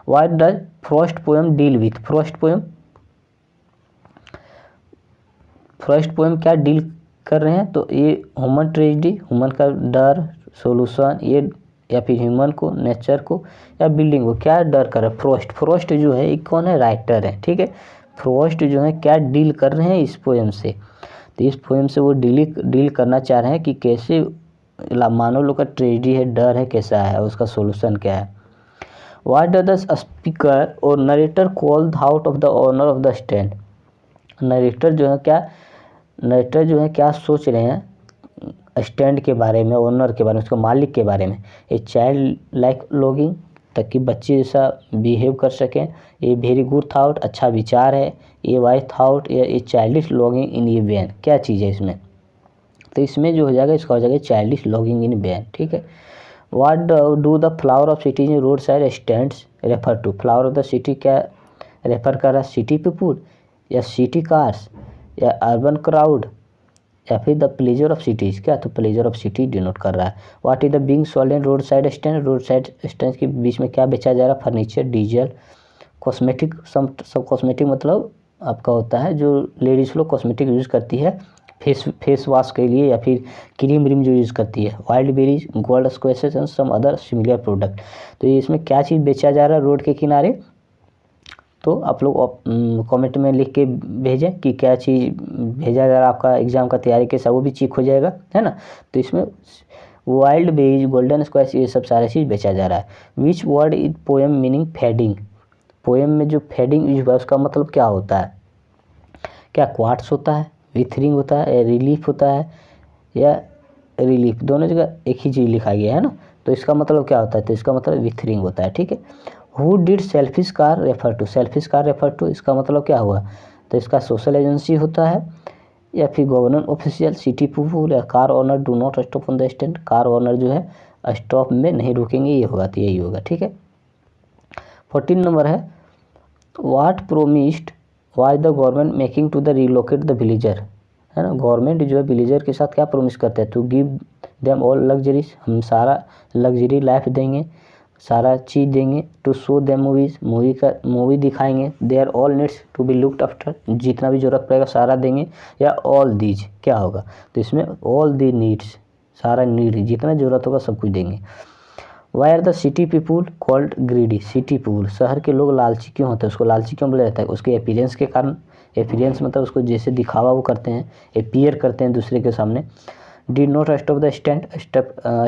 What does first poem deal with? First poem क्या डील कर रहे हैं? तो ये ह्यूमन ट्रेजेडी, ह्यूमन का डर, सोल्यूशन, ये, या फिर ह्यूमन को, नेचर को, या बिल्डिंग को क्या डर कर रहा है? फ्रोस्ट जो है एक कौन है? राइटर है, ठीक है। फ्रोस्ट जो है क्या डील कर रहे हैं इस पोएम से? तो इस पोएम से वो डील करना चाह रहे हैं कि कैसे मानव लोग का ट्रेजेडी है, डर है, कैसा है, उसका सोल्यूशन क्या है। व्हाट डज द स्पीकर और narrator call out of the owner of the stand? Narrator जो है क्या सोच रहे हैं स्टैंड के बारे में, ओनर के बारे में, उसके मालिक के बारे में? ए चाइल्ड लाइक लॉगिंग, ताकि बच्चे जैसा बिहेव कर सकें। ये वेरी गुड थाउट, अच्छा विचार है। ये वाइज थाउट, या ये childish longing in a vain, क्या चीज़ है इसमें? तो इसमें जो हो जाएगा, इसका हो जाएगा चाइल्डिश लॉगिंग इन वैन, ठीक है। What do the flower of cities in road side stands refer to? Flower of the city क्या रेफर कर रहा है? सिटी पीपुल, या सिटी कार्स, या अर्बन क्राउड, या फिर द प्लेजर ऑफ सिटीज़, क्या? तो प्लेजर ऑफ सिटी डिनोट कर रहा है। What is the being sold in road side stand? Road side stand के बीच में क्या बेचा जा रहा है? Furniture, diesel, cosmetic. सब कॉस्मेटिक मतलब आपका होता है जो लेडीज़ लोग कॉस्मेटिक यूज़ करती है फेस वॉश के लिए, या फिर क्रीम जो यूज़ करती है। Wild berries, gold squashes and some other similar product. तो ये इसमें क्या चीज़ बेचा जा रहा है रोड के किनारे? तो आप लोग कमेंट में लिख के भेजें कि क्या चीज़ भेजा जा रहा है, आपका एग्ज़ाम का तैयारी कैसा, वो भी चेक हो जाएगा, है ना। तो इसमें वाइल्ड बेरीज, गोल्डन स्क्वायर्स, ये सब सारे चीज़ बेचा जा रहा है। Which word is poem meaning fading? Poem में जो फेडिंग यूज हुआ उसका मतलब क्या होता है? क्या क्वार्ट्स होता है, विथरिंग होता है, या रिलीफ होता है, या रिलीफ, दोनों जगह एक ही चीज़ लिखा गया है ना, तो इसका मतलब क्या होता है, तो इसका मतलब विथरिंग होता है। ठीक है, who did selfish car refer to, selfish car refer to इसका मतलब क्या हुआ, तो इसका सोशल एजेंसी होता है या फिर गवर्नमेंट ऑफिशियल, सिटी पीपल या car owner do not stop on the stand, car owner जो है स्टॉप में नहीं रुकेंगे, ये होगा, तो यही होगा। ठीक है, 14 नंबर है what promised was the government making to the relocate the villager, है ना, गवर्नमेंट जो है विलेजर के साथ क्या प्रोमिस करते हैं, to give them all luxuries, हम सारा लग्जरी लाइफ देंगे, सारा चीज़ देंगे, to show them movies, movie दिखाएंगे, their all needs to be looked after, जितना भी ज़रूरत पड़ेगा सारा देंगे, या ऑल दीज क्या होगा, तो इसमें ऑल दी नीड्स, सारा नीड जितना ज़रूरत होगा सब कुछ देंगे। Why are the city people called greedy, city people शहर के लोग लालची क्यों होते हैं, उसको लालची क्यों बोला जाता है, उसके अपीयरेंस के कारण, अपीयरेंस मतलब उसको जैसे दिखावा वो करते हैं, अपीयर करते हैं दूसरे के सामने। Did not stop the stand,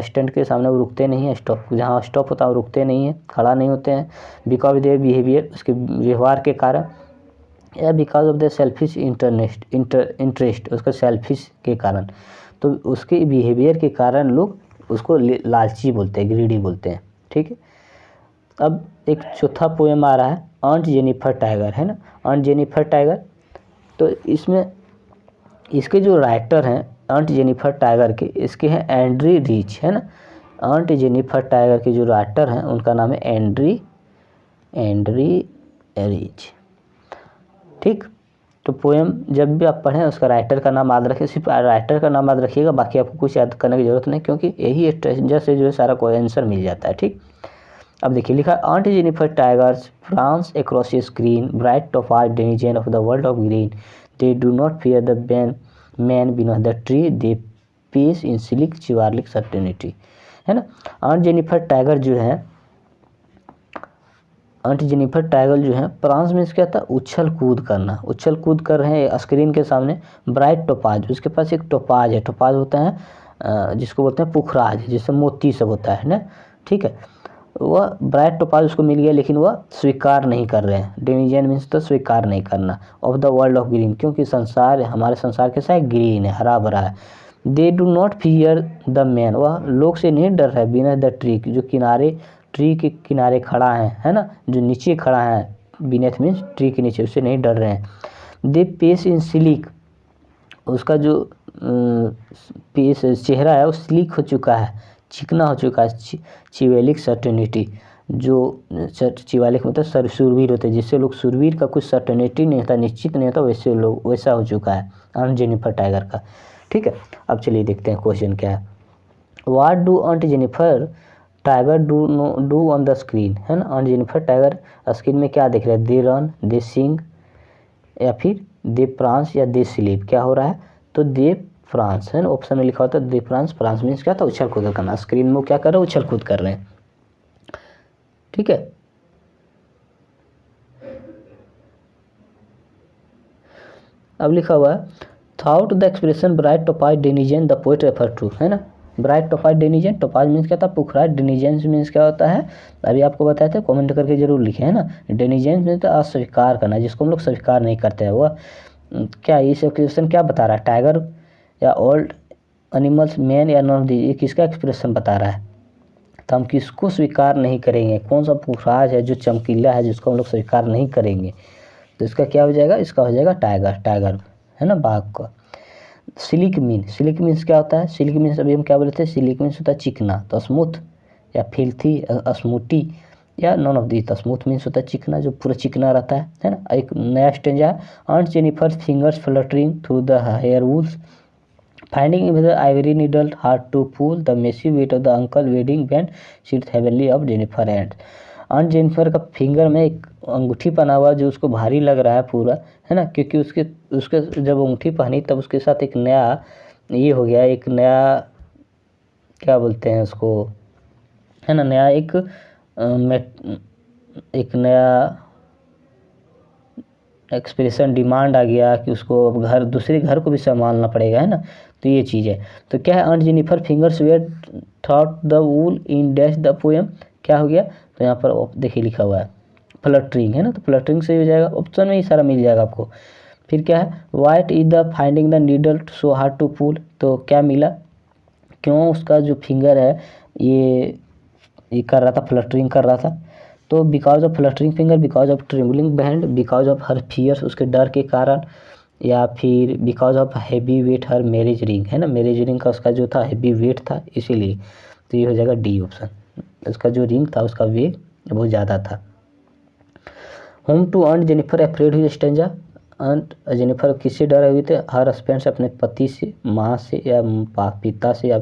stand के सामने वो रुकते नहीं हैं, स्टॉप जहाँ स्टॉप होता है वो रुकते नहीं हैं, खड़ा नहीं होते हैं, बिकॉज देयर बिहेवियर उसके व्यवहार के कारण, या because of the selfish interest उसका सेल्फिश के कारण, तो उसके बिहेवियर के कारण लोग उसको लालची बोलते हैं, ग्रीडी बोलते हैं। ठीक है, अब एक चौथा पोएम आ रहा है ऑन्ट जेनिफर टाइगर, है ना, ऑन्ट जेनिफर टाइगर, तो इसमें इसके जो राइटर हैं ऑन्ट जेनिफर टाइगर के, इसके हैं एंड्री रिच, है ना, ऑन्ट जेनिफर टाइगर के जो राइटर हैं उनका नाम है एंड्री रिच। ठीक, तो पोएम जब भी आप पढ़ें उसका राइटर का नाम याद रखिए, सिर्फ राइटर का नाम याद रखिएगा, बाकी आपको कुछ याद करने की जरूरत नहीं, क्योंकि यही स्ट्रेंजर से जो है सारा कोई आंसर मिल जाता है। ठीक, अब देखिए लिखा aunt Jennifer tigers prance across a screen bright top are denizen of the world of green, they do not fear the man beneath the tree, they pace in sleek chivalric certainty, है ना। ऑन्ट Jennifer tiger जो है, aunt Jennifer tiger जो है France में क्या था, उछल कूद करना, उछल कूद कर रहे हैं स्क्रीन के सामने, ब्राइट टोपाज उसके पास एक टोपाज है, टोपाज होता है जिसको बोलते हैं पुखराज, जिससे मोती सब होता है ना। ठीक है, वह ब्राइट टोपाज उसको मिल गया, लेकिन वह स्वीकार नहीं कर रहे हैं, डेनिजन मीन्स तो स्वीकार नहीं करना, of the world of green, क्योंकि संसार हमारे संसार कैसा है, ग्रीन है, हरा भरा है। दे do not fear the man, वह लोग से नहीं डर रहा है, बिना द ट्री जो किनारे, ट्री के किनारे खड़ा है ना, जो नीचे खड़ा है, बीनेथ मीन्स ट्री के नीचे, उससे नहीं डर रहे हैं। दे पेस इन सिलिक, उसका जो पेस चेहरा है वो सिलिक हो चुका है, चिकना हो चुका है, चिवेलिक सर्टेनिटी, जो चिवालिक मतलब सुरवीर होते हैं, जिससे लोग सुरवीर का कुछ सर्टेनिटी नहीं होता, निश्चित नहीं होता, वैसे लोग वैसा हो चुका है ऑन्ट जेनिफर टाइगर का। ठीक है, अब चलिए देखते हैं क्वेश्चन क्या है। What do ऑन्ट Jennifer tiger do on the screen, है ना, ऑन्ट जेनिफर टाइगर स्क्रीन में क्या देख रहे हैं, दे रन, दे सिंग, या फिर दे फ्रांस, या दे स्लीप, क्या हो रहा है, तो दे फ्रांस, है ना, ऑप्शन में लिखा होता है दे फ्रांस, फ्रांस मीन्स क्या था, उछल कूद करना, स्क्रीन में वो क्या कर रहे हैं, उछल कूद कर रहे हैं। ठीक है, अब लिखा हुआ है thought the expression bright topaz denizen the poet refer to, है ना, bright topaz denizen, topaz means क्या था, पुखराज, डेनिजन मीन्स क्या होता है, अभी आपको बताया था, कमेंट करके जरूर लिखे, है ना। डेनिजन मीन्स तो अस्वीकार करना, जिसको हम लोग स्वीकार नहीं करते हैं, वह क्या, इस एक्सप्रेशन क्या बता रहा है, टाइगर या ओल्ड एनिमल्स, मैन या नॉन, ये किसका एक्सप्रेशन बता रहा है, तो हम किसको स्वीकार नहीं करेंगे, कौन सा पुखराज है जो चमकीला है जिसको हम लोग स्वीकार नहीं करेंगे, तो इसका क्या हो जाएगा, इसका हो जाएगा टाइगर, टाइगर है ना, बाघ का। सिलिक मीन्स क्या होता है, सिलिक मीन्स अभी हम क्या बोले थे, सिलिक मीन्स होता है चिकना, तो स्मूथ या फिल्थी, स्मूटी, या नॉन ऑफ दी, तो स्मूथ मीन्स होता है चिकना, जो पूरा चिकना रहता है ना। एक नया स्टेंजा है, aunt Jennifer fingers fluttering through the hair wools, finding with ivory needle hard to pull the messy weight of the uncle wedding band seat heavenly of Jennifer and, aunt Jennifer का finger में एक अंगूठी पहना हुआ जो उसको भारी लग रहा है पूरा, है ना, क्योंकि उसके जब अंगूठी पहनी तब उसके साथ एक नया ये हो गया, एक नया क्या बोलते हैं उसको, है ना, नया एक नया एक्सप्रेशन डिमांड आ गया कि उसको अब दूसरे घर को भी संभालना पड़ेगा, है ना, तो ये चीज़ है। तो क्या है, aunt Jennifer fingers were thought the wool in dash the poem, क्या हो गया, तो यहाँ पर देखिए लिखा हुआ है फ्लटरिंग, है ना, तो फ्लटरिंग से हो जाएगा, ऑप्शन में ही सारा मिल जाएगा आपको। फिर क्या है, white is the finding the needle so hard to pull, तो क्या मिला, क्यों उसका जो फिंगर है ये कर रहा था, फ्लटरिंग कर रहा था। तो because of fluttering finger, because of trembling hand, because of her fears, उसके डर के कारण, या फिर because of heavy weight her marriage ring, है ना, मैरिज रिंग का उसका जो था हैवी वेट था इसीलिए। तो ये हो जाएगा डी ऑप्शन, उसका जो रिंग था उसका वेट बहुत ज़्यादा था। होम टू अर्न जेनिफर अफ्रेड हुई स्टेंजा, अंट जेनिफर किससे डरे हुए थे, हर हस्बैंड से, अपने पति से, माँ से, या पिता से, या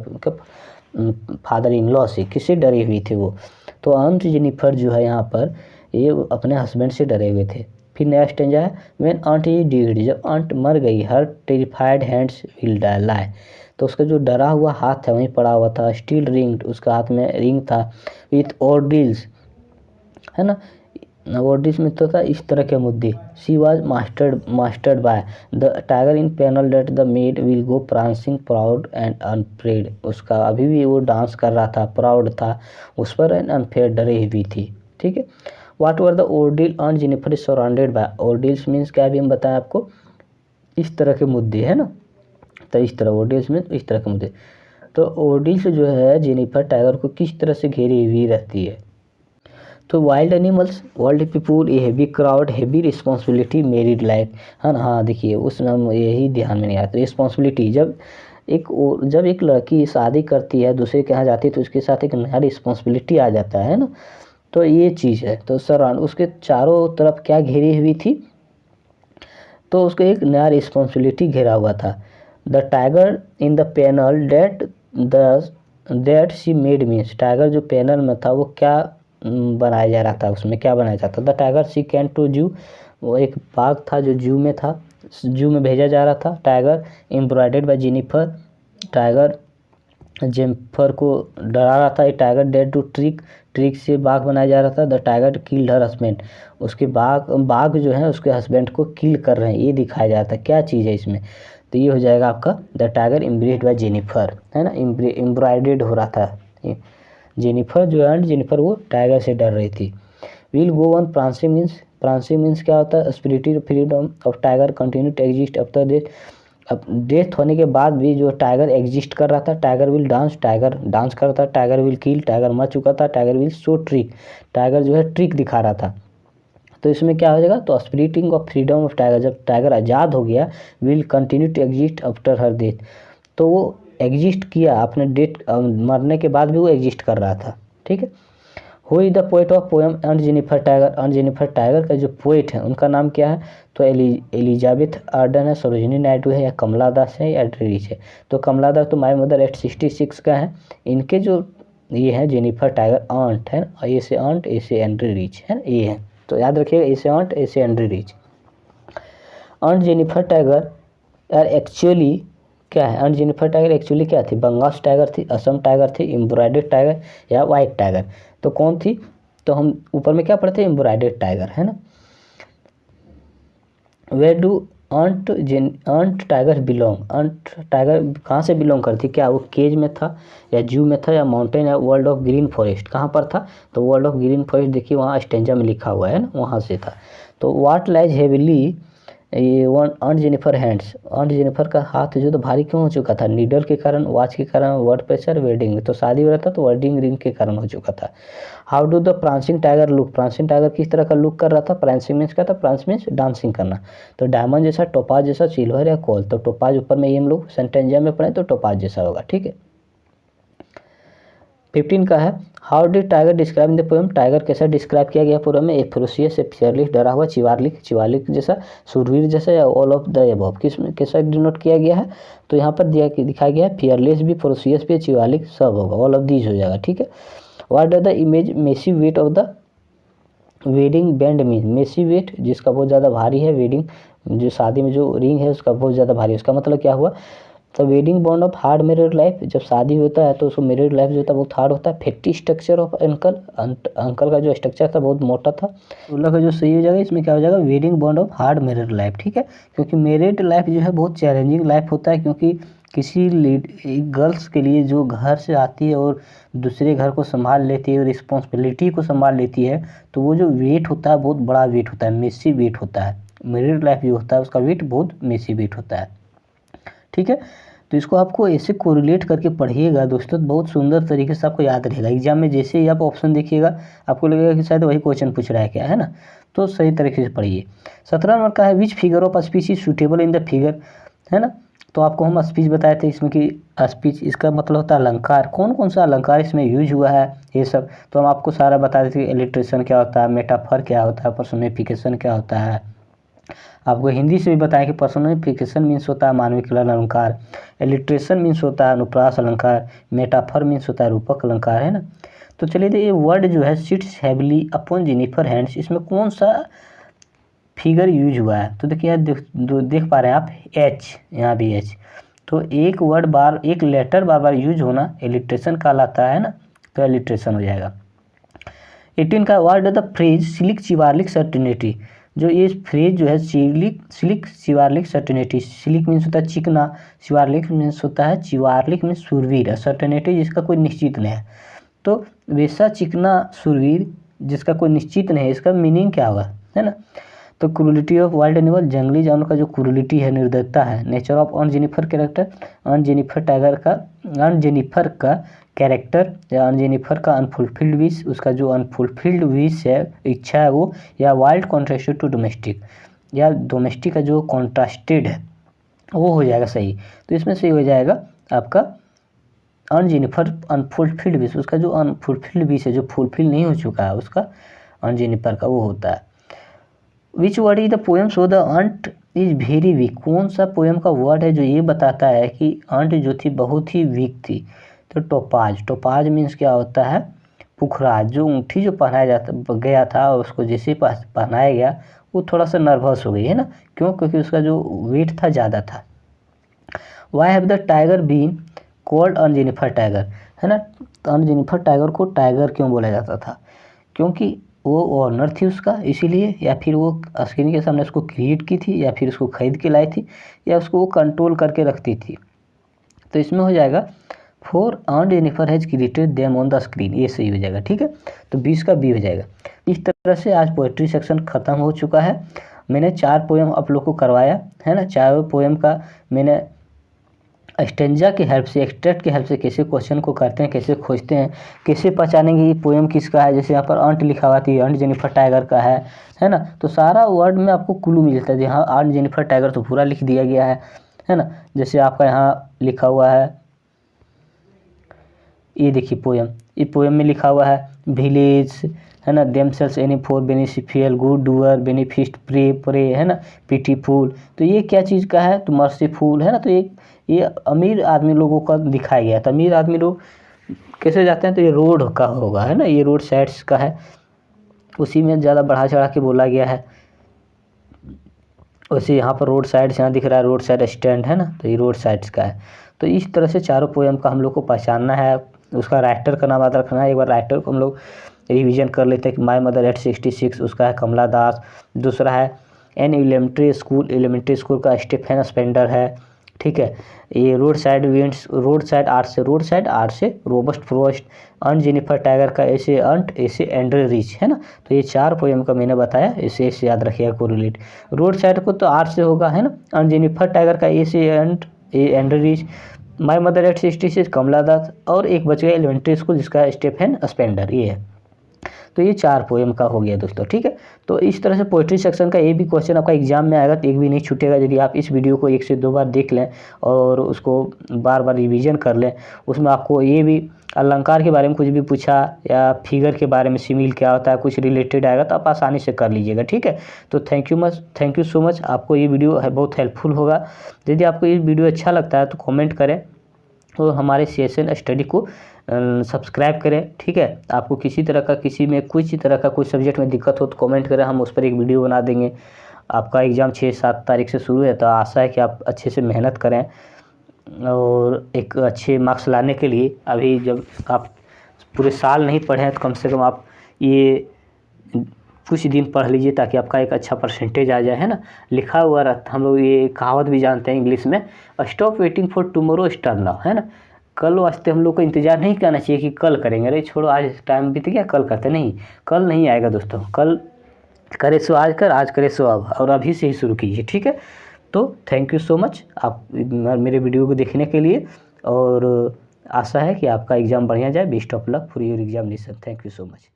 फादर इन लॉ से, किससे डरे हुए थे वो। तो अंट जेनिफर जो है यहाँ पर ये अपने हस्बैंड से डरे हुए थे। फिर नया स्टेंजा है, व्हेन आंट इज डेड, जब आंट मर गई, हर टेरिफाइड हैंड्स विल लाई, तो उसका जो डरा हुआ हाथ है वहीं पड़ा हुआ था। स्टील रिंग, उसका हाथ में रिंग था, विथ ऑर्डिल्स, है ना, ऑर्डिल्स में तो था इस तरह के मुद्दे। She was mastered by the tiger in panel that the made will go prancing proud and unafraid, उसका अभी भी वो डांस कर रहा था, प्राउड था उस पर, एंड अनफेयर डरी हुई थी। ठीक है, what were the ordeal on Jennifer is surrounded by, ordeals means क्या, भी हम बताएं आपको, इस तरह के मुद्दे, है ना, तो इस तरह ऑर्डिल्स मीन्स इस तरह के मुद्दे। तो ऑर्डिल्स जो है जेनिफर टाइगर को किस तरह से घेरी हुई रहती है। तो wild animals, world people, a heavy crowd, heavy responsibility, married life, है ना। हाँ देखिए उसमें हम यही ध्यान में नहीं आता, रिस्पॉन्सिबिलिटी, जब एक लड़की शादी करती है दूसरे के यहाँ जाती है तो उसके साथ एक नया रिस्पॉन्सिबिलिटी आ जाता है ना, तो ये चीज़ है। तो सराउंड, उसके चारों तरफ क्या घेरी हुई थी, तो उसको एक नया रिस्पॉन्सिबिलिटी घेरा हुआ था। The tiger in the panel that she made means, tiger जो पैनल में था वो क्या बनाया जा रहा था, उसमें क्या बनाया जाता। The tiger she can to zoo, वो एक बाघ था जो जू में था, जू में भेजा जा रहा था। Tiger embroidered bye Jennifer, tiger Jennifer को डरा रहा था। ए टाइगर डेड टू ट्रिक से बाघ बनाया जा रहा था। The tiger killed her husband, उसके बाघ जो है उसके हस्बैंड को किल कर रहे हैं, ये दिखाया जाता है। क्या चीज़ है इसमें, तो ये हो जाएगा आपका the tiger embraced bye Jennifer, है ना, एम्ब्रॉयडर्ड हो रहा था जेनिफर जो है, जेनिफर वो टाइगर से डर रही थी। Will go on prancing means क्या होता है, spirited freedom of tiger continue to exist after death, अब डेथ होने के बाद भी जो टाइगर एग्जिस्ट कर रहा था। Tiger will dance, tiger dance कर रहा था। टाइगर विल किल, टाइगर मर चुका था। Tiger will show trick, tiger जो है ट्रिक दिखा रहा था। तो इसमें क्या हो जाएगा, तो spiriting of freedom of tiger, जब टाइगर आज़ाद हो गया, will continue to exist after her death, तो वो एग्जिस्ट किया अपने डेथ मरने के बाद भी वो एग्जिस्ट कर रहा था। ठीक है, who is the poet of poem earn Jennifer tiger, earn Jennifer tiger का जो पोएट है उनका नाम क्या है, तो एलिजाबेथ आर्डन है, सरोजिनी नायडू है, या कमला दास है, या एड्री रिच है। तो कमला दास तो माय मदर एट 66 का है। इनके जो ये है जेनिफर टाइगर आंट है, ए से आंट, ए से एंड्री रिच, है ये है, तो याद रखिएगा, ए से आंट, ए से Andre rich. Earn Jennifer tiger यार एक्चुअली क्या है, अर्न जेनिफर टाइगर एक्चुअली क्या थी, बंगाल टाइगर थी, असम टाइगर थी, एम्ब्रॉयडर्ड टाइगर, या वाइट टाइगर, तो कौन थी, तो हम ऊपर में क्या पढ़ते हैं, एम्ब्रॉयडर्ड टाइगर, है ना। Where do aunt tiger belong, aunt tiger कहाँ से बिलोंग करती, क्या वो केज में था, या जू में था, या माउंटेन, या वर्ल्ड ऑफ ग्रीन फॉरेस्ट, कहाँ पर था, तो वर्ल्ड ऑफ ग्रीन फॉरेस्ट देखिए वहाँ स्टेंजा में लिखा हुआ है ना, वहाँ से था। तो व्हाट लाइज हेविली ये one earn Jennifer hands, earn Jennifer का हाथ जो तो भारी क्यों हो चुका था, नीडल के कारण, वॉच के कारण, वर्ड प्रेशर, वेडिंग, तो शादी हो रहा था तो वेडिंग रिंग के कारण हो चुका था। How do the prancing tiger look, prancing tiger किस तरह का लुक कर रहा था, प्रांसिंग मीन्स क्या था, प्रांस मीन्स डांसिंग करना, तो डायमंड जैसा, टोपाज जैसा, सिल्वर या कोल, तो टोपाज ऊपर में ये हम लोग सेंटेंजिया में पढ़े तो टोपाज जैसा होगा। ठीक है, 15 का है, how did tiger describe in the poem, tiger कैसा डिस्क्राइब किया गया पोएम में, ए फेरोशियस, ए फियरलेस, डरा हुआ, चिवालिक जैसा, शूरवीर जैसा, या ऑल ऑफ द अबव, किस कैसा डिनोट किया गया है, तो यहाँ पर दिखाया गया है फियरलेस भी, फेरोशियस भी, चिवालिक सब होगा, ऑल ऑफ दीज हो जाएगा। ठीक है, what are the image messy weight of the wedding band mean, messy weight जिसका बहुत ज़्यादा भारी है, वेडिंग जो शादी में जो रिंग है उसका बहुत ज़्यादा भारी है, उसका मतलब क्या हुआ, तो wedding bond of hard married life, जब शादी होता है तो उसको मैरिड लाइफ जो होता है बहुत हार्ड होता है। फैटी स्ट्रक्चर ऑफ अंकल का जो स्ट्रक्चर था बहुत मोटा था। 16 का जो सही हो जाएगा इसमें क्या हो जाएगा, wedding bond of hard married life. ठीक है, क्योंकि मैरिड लाइफ जो है बहुत चैलेंजिंग लाइफ होता है, क्योंकि किसी गर्ल्स के लिए जो घर से आती है और दूसरे घर को संभाल लेती है, रिस्पॉन्सिबिलिटी को संभाल लेती है, तो वो जो वेट होता है बहुत बड़ा वेट होता है, मेसी वेट होता है। मैरिड लाइफ जो होता है उसका वेट बहुत मेसी वेट होता है। ठीक है, तो इसको आपको ऐसे कोरिलेट करके पढ़िएगा दोस्तों, बहुत सुंदर तरीके से आपको याद रहेगा। एग्जाम में जैसे ही आप ऑप्शन देखिएगा आपको लगेगा कि शायद वही क्वेश्चन पूछ रहा है क्या, है ना। तो सही तरीके से पढ़िए। 17 नंबर का है which figure of speech is suitable in the figure, है ना। तो आपको हम स्पीच बताए थे इसमें कि स्पीच इसका मतलब होता है अलंकार, कौन कौन सा अलंकार इसमें यूज हुआ है ये सब, तो हम आपको सारा बता देते थे। इलिट्रेशन क्या होता है, मेटाफर क्या होता है, पर्सोनिफिकेशन क्या होता है। आपको हिंदी से भी बताया कि पर्सोनिफिकेशन मीन्स होता है मानविक अलंकार, इलिट्रेशन मीन्स होता है अनुप्रास अलंकार, मेटाफर मीन्स होता है रूपक अलंकार, है ना। तो चलिए ये वर्ड जो है sits heavily upon Jennifer hands, इसमें कौन सा फिगर यूज हुआ है। तो देखिए देख पा रहे हैं आप एच, यहाँ भी एच। तो एक वर्ड बार एक लेटर बार बार यूज होना इलिट्रेशन कहलाता है ना, तो इलिट्रेशन हो जाएगा। 18 का वर्ड द फ्रेज सिलिक चिवार्लिक सर्टिनिटी, जो ये फ्रेज जो है सिलिक चिवार्लिक सर्टिनिटी, सिलिक मीन्स होता है चिकना, चिवार्लिक मीन्स होता है चिवार्लिक मीन्स सुरवीर, सर्टिनिटी जिसका कोई निश्चित नहीं है। तो वैसा चिकना सुरवीर जिसका कोई निश्चित नहीं है, इसका मीनिंग क्या होगा, है ना। तो क्रूलिटी ऑफ वाइल्ड एनिमल, जंगली जानवर का जो क्रूलिटी है, निर्दयता है। नेचर ऑफ अनजेनिफर कैरेक्टर, अनजेनिफर टाइगर का अनजेनिफर का कैरेक्टर या अनजेनिफर का अनफुलफिल्ड विश, उसका जो अनफुलफिल्ड विश है, इच्छा है वो, या वाइल्ड कॉन्ट्रास्टेड टू डोमेस्टिक, या डोमेस्टिक का जो कॉन्ट्रास्टेड है वो हो जाएगा सही। तो इसमें सही हो जाएगा आपका अनजेनिफर अनफुलफिल्ड विश, उसका जो अनफुलफिल्ड विश है जो फुलफिल नहीं हो चुका है उसका अनजेनिफर का वो होता है। Which word is the poem so the aunt is very weak, कौन सा पोएम का वर्ड है जो ये बताता है कि अंट जो थी बहुत ही वीक थी। तो टोपाज, टोपाज मीन्स क्या होता है पुखराज, जो ऊँटी जो पहनाया गया था उसको जैसे पहनाया गया वो थोड़ा सा नर्वस हो गई, है ना। क्यों, क्योंकि उसका जो वेट था ज़्यादा था। Why have the tiger been called aunt Jennifer tiger, है ना। तो अनजेनिफर टाइगर को टाइगर क्यों बोला जाता था, क्योंकि वो ऑनर थी उसका इसीलिए, या फिर वो स्क्रीन के सामने उसको क्रिएट की थी, या फिर उसको खरीद के लाई थी, या उसको वो कंट्रोल करके रखती थी। तो इसमें हो जाएगा for aunt Jennifer has created them on the screen, ये सही हो जाएगा, ठीक है। तो 20 का बी हो जाएगा। इस तरह से आज पोएट्री सेक्शन ख़त्म हो चुका है। मैंने 4 पोएम आप लोग को करवाया, है ना। 4 पोएम का मैंने स्टेंजा की हेल्प से, एक्सट्रैक्ट की हेल्प से कैसे क्वेश्चन को करते हैं, कैसे खोजते हैं, कैसे पहचानेंगे ये पोएम किसका है। जैसे यहाँ पर अंट लिखा हुआ थी, अंट जेनिफर टाइगर का है ना। तो सारा वर्ड में आपको क्लू मिलता है। यहाँ अंट जेनिफर टाइगर तो पूरा लिख दिया गया है ना। जैसे आपका यहाँ लिखा हुआ है, ये देखिए पोएम, ये पोएम में लिखा हुआ है विलेज, है ना, themselves any for beneficial good doer beneficent pray pray, है ना, पिटीफुल। तो ये क्या चीज़ का है, तो मर्सीफुल, है ना। तो ये अमीर आदमी लोगों का दिखाया गया था। अमीर आदमी लोग कैसे जाते हैं, तो ये रोड का होगा, है ना, ये रोड साइड्स का है, उसी में ज़्यादा बढ़ा चढ़ा के बोला गया है। वैसे यहाँ पर रोड साइड्स यहाँ दिख रहा है, रोड साइड स्टैंड, है ना, तो ये रोड साइड्स का है। तो इस तरह से चारों पोएम का हम लोग को पहचानना है, उसका राइटर का नाम याद रखना है। एक बार राइटर को हम लोग रिवीजन कर लेते हैं कि माई मदर एट 66, उसका है कमला दास। दूसरा है एन एलिमेंट्री स्कूल का स्टीफन स्पेंडर है, ठीक है। ये road side winds, road side art से रोबस्ट फ्रोस्ट, अन जेनिफर टाइगर का ऐसे अंट ऐसे एंड्रे रिच, है ना। तो ये 4 पोएम का मैंने बताया, ऐसे याद रखिएगा कोरिलेट। रोड साइड को तो आर्ट से होगा, है ना। अन जेनिफर टाइगर का ऐसे अंट एंड्रे Rich, my mother at 66 Kamala Das, और एक बच गया एलिमेंट्री स्कूल जिसका स्टीफन स्पेंडर, ये है। तो ये 4 पोएम का हो गया दोस्तों, ठीक है। तो इस तरह से पोइट्री सेक्शन का ये भी क्वेश्चन आपका एग्जाम में आएगा, तो एक भी नहीं छूटेगा यदि आप इस वीडियो को 1 से 2 बार देख लें और उसको बार बार रिवीजन कर लें। उसमें आपको ये भी अलंकार के बारे में कुछ भी पूछा या फिगर के बारे में सिमिल क्या होता है, कुछ रिलेटेड आएगा तो आप आसानी से कर लीजिएगा, ठीक है। तो थैंक यू सो मच। आपको ये वीडियो है बहुत हेल्पफुल होगा। यदि आपको ये वीडियो अच्छा लगता है तो कमेंट करें और हमारे CSN स्टडी को सब्सक्राइब करें, ठीक है। आपको किसी तरह का कोई सब्जेक्ट में दिक्कत हो तो कमेंट करें, हम उस पर एक वीडियो बना देंगे। आपका एग्ज़ाम 6-7 तारीख से शुरू है, तो आशा है कि आप अच्छे से मेहनत करें और एक अच्छे मार्क्स लाने के लिए अभी जब आप पूरे साल नहीं पढ़े हैं तो कम से कम आप ये कुछ दिन पढ़ लीजिए ताकि आपका एक अच्छा परसेंटेज आ जाए, है ना। लिखा हुआ रहता, हम लोग ये कहावत भी जानते हैं इंग्लिश में, stop waiting for tomorrow start now, है ना। कल वास्ते हम लोग को इंतज़ार नहीं करना चाहिए कि कल करेंगे, अरे छोड़ो आज टाइम बीत गया कल करते, नहीं, कल नहीं आएगा दोस्तों। कल करे सो आज करे सो अब, और अभी से ही शुरू कीजिए, ठीक है। तो थैंक यू सो मच आप मेरे वीडियो को देखने के लिए, और आशा है कि आपका एग्ज़ाम बढ़िया जाए। Best of luck for your examination. Thank you so much.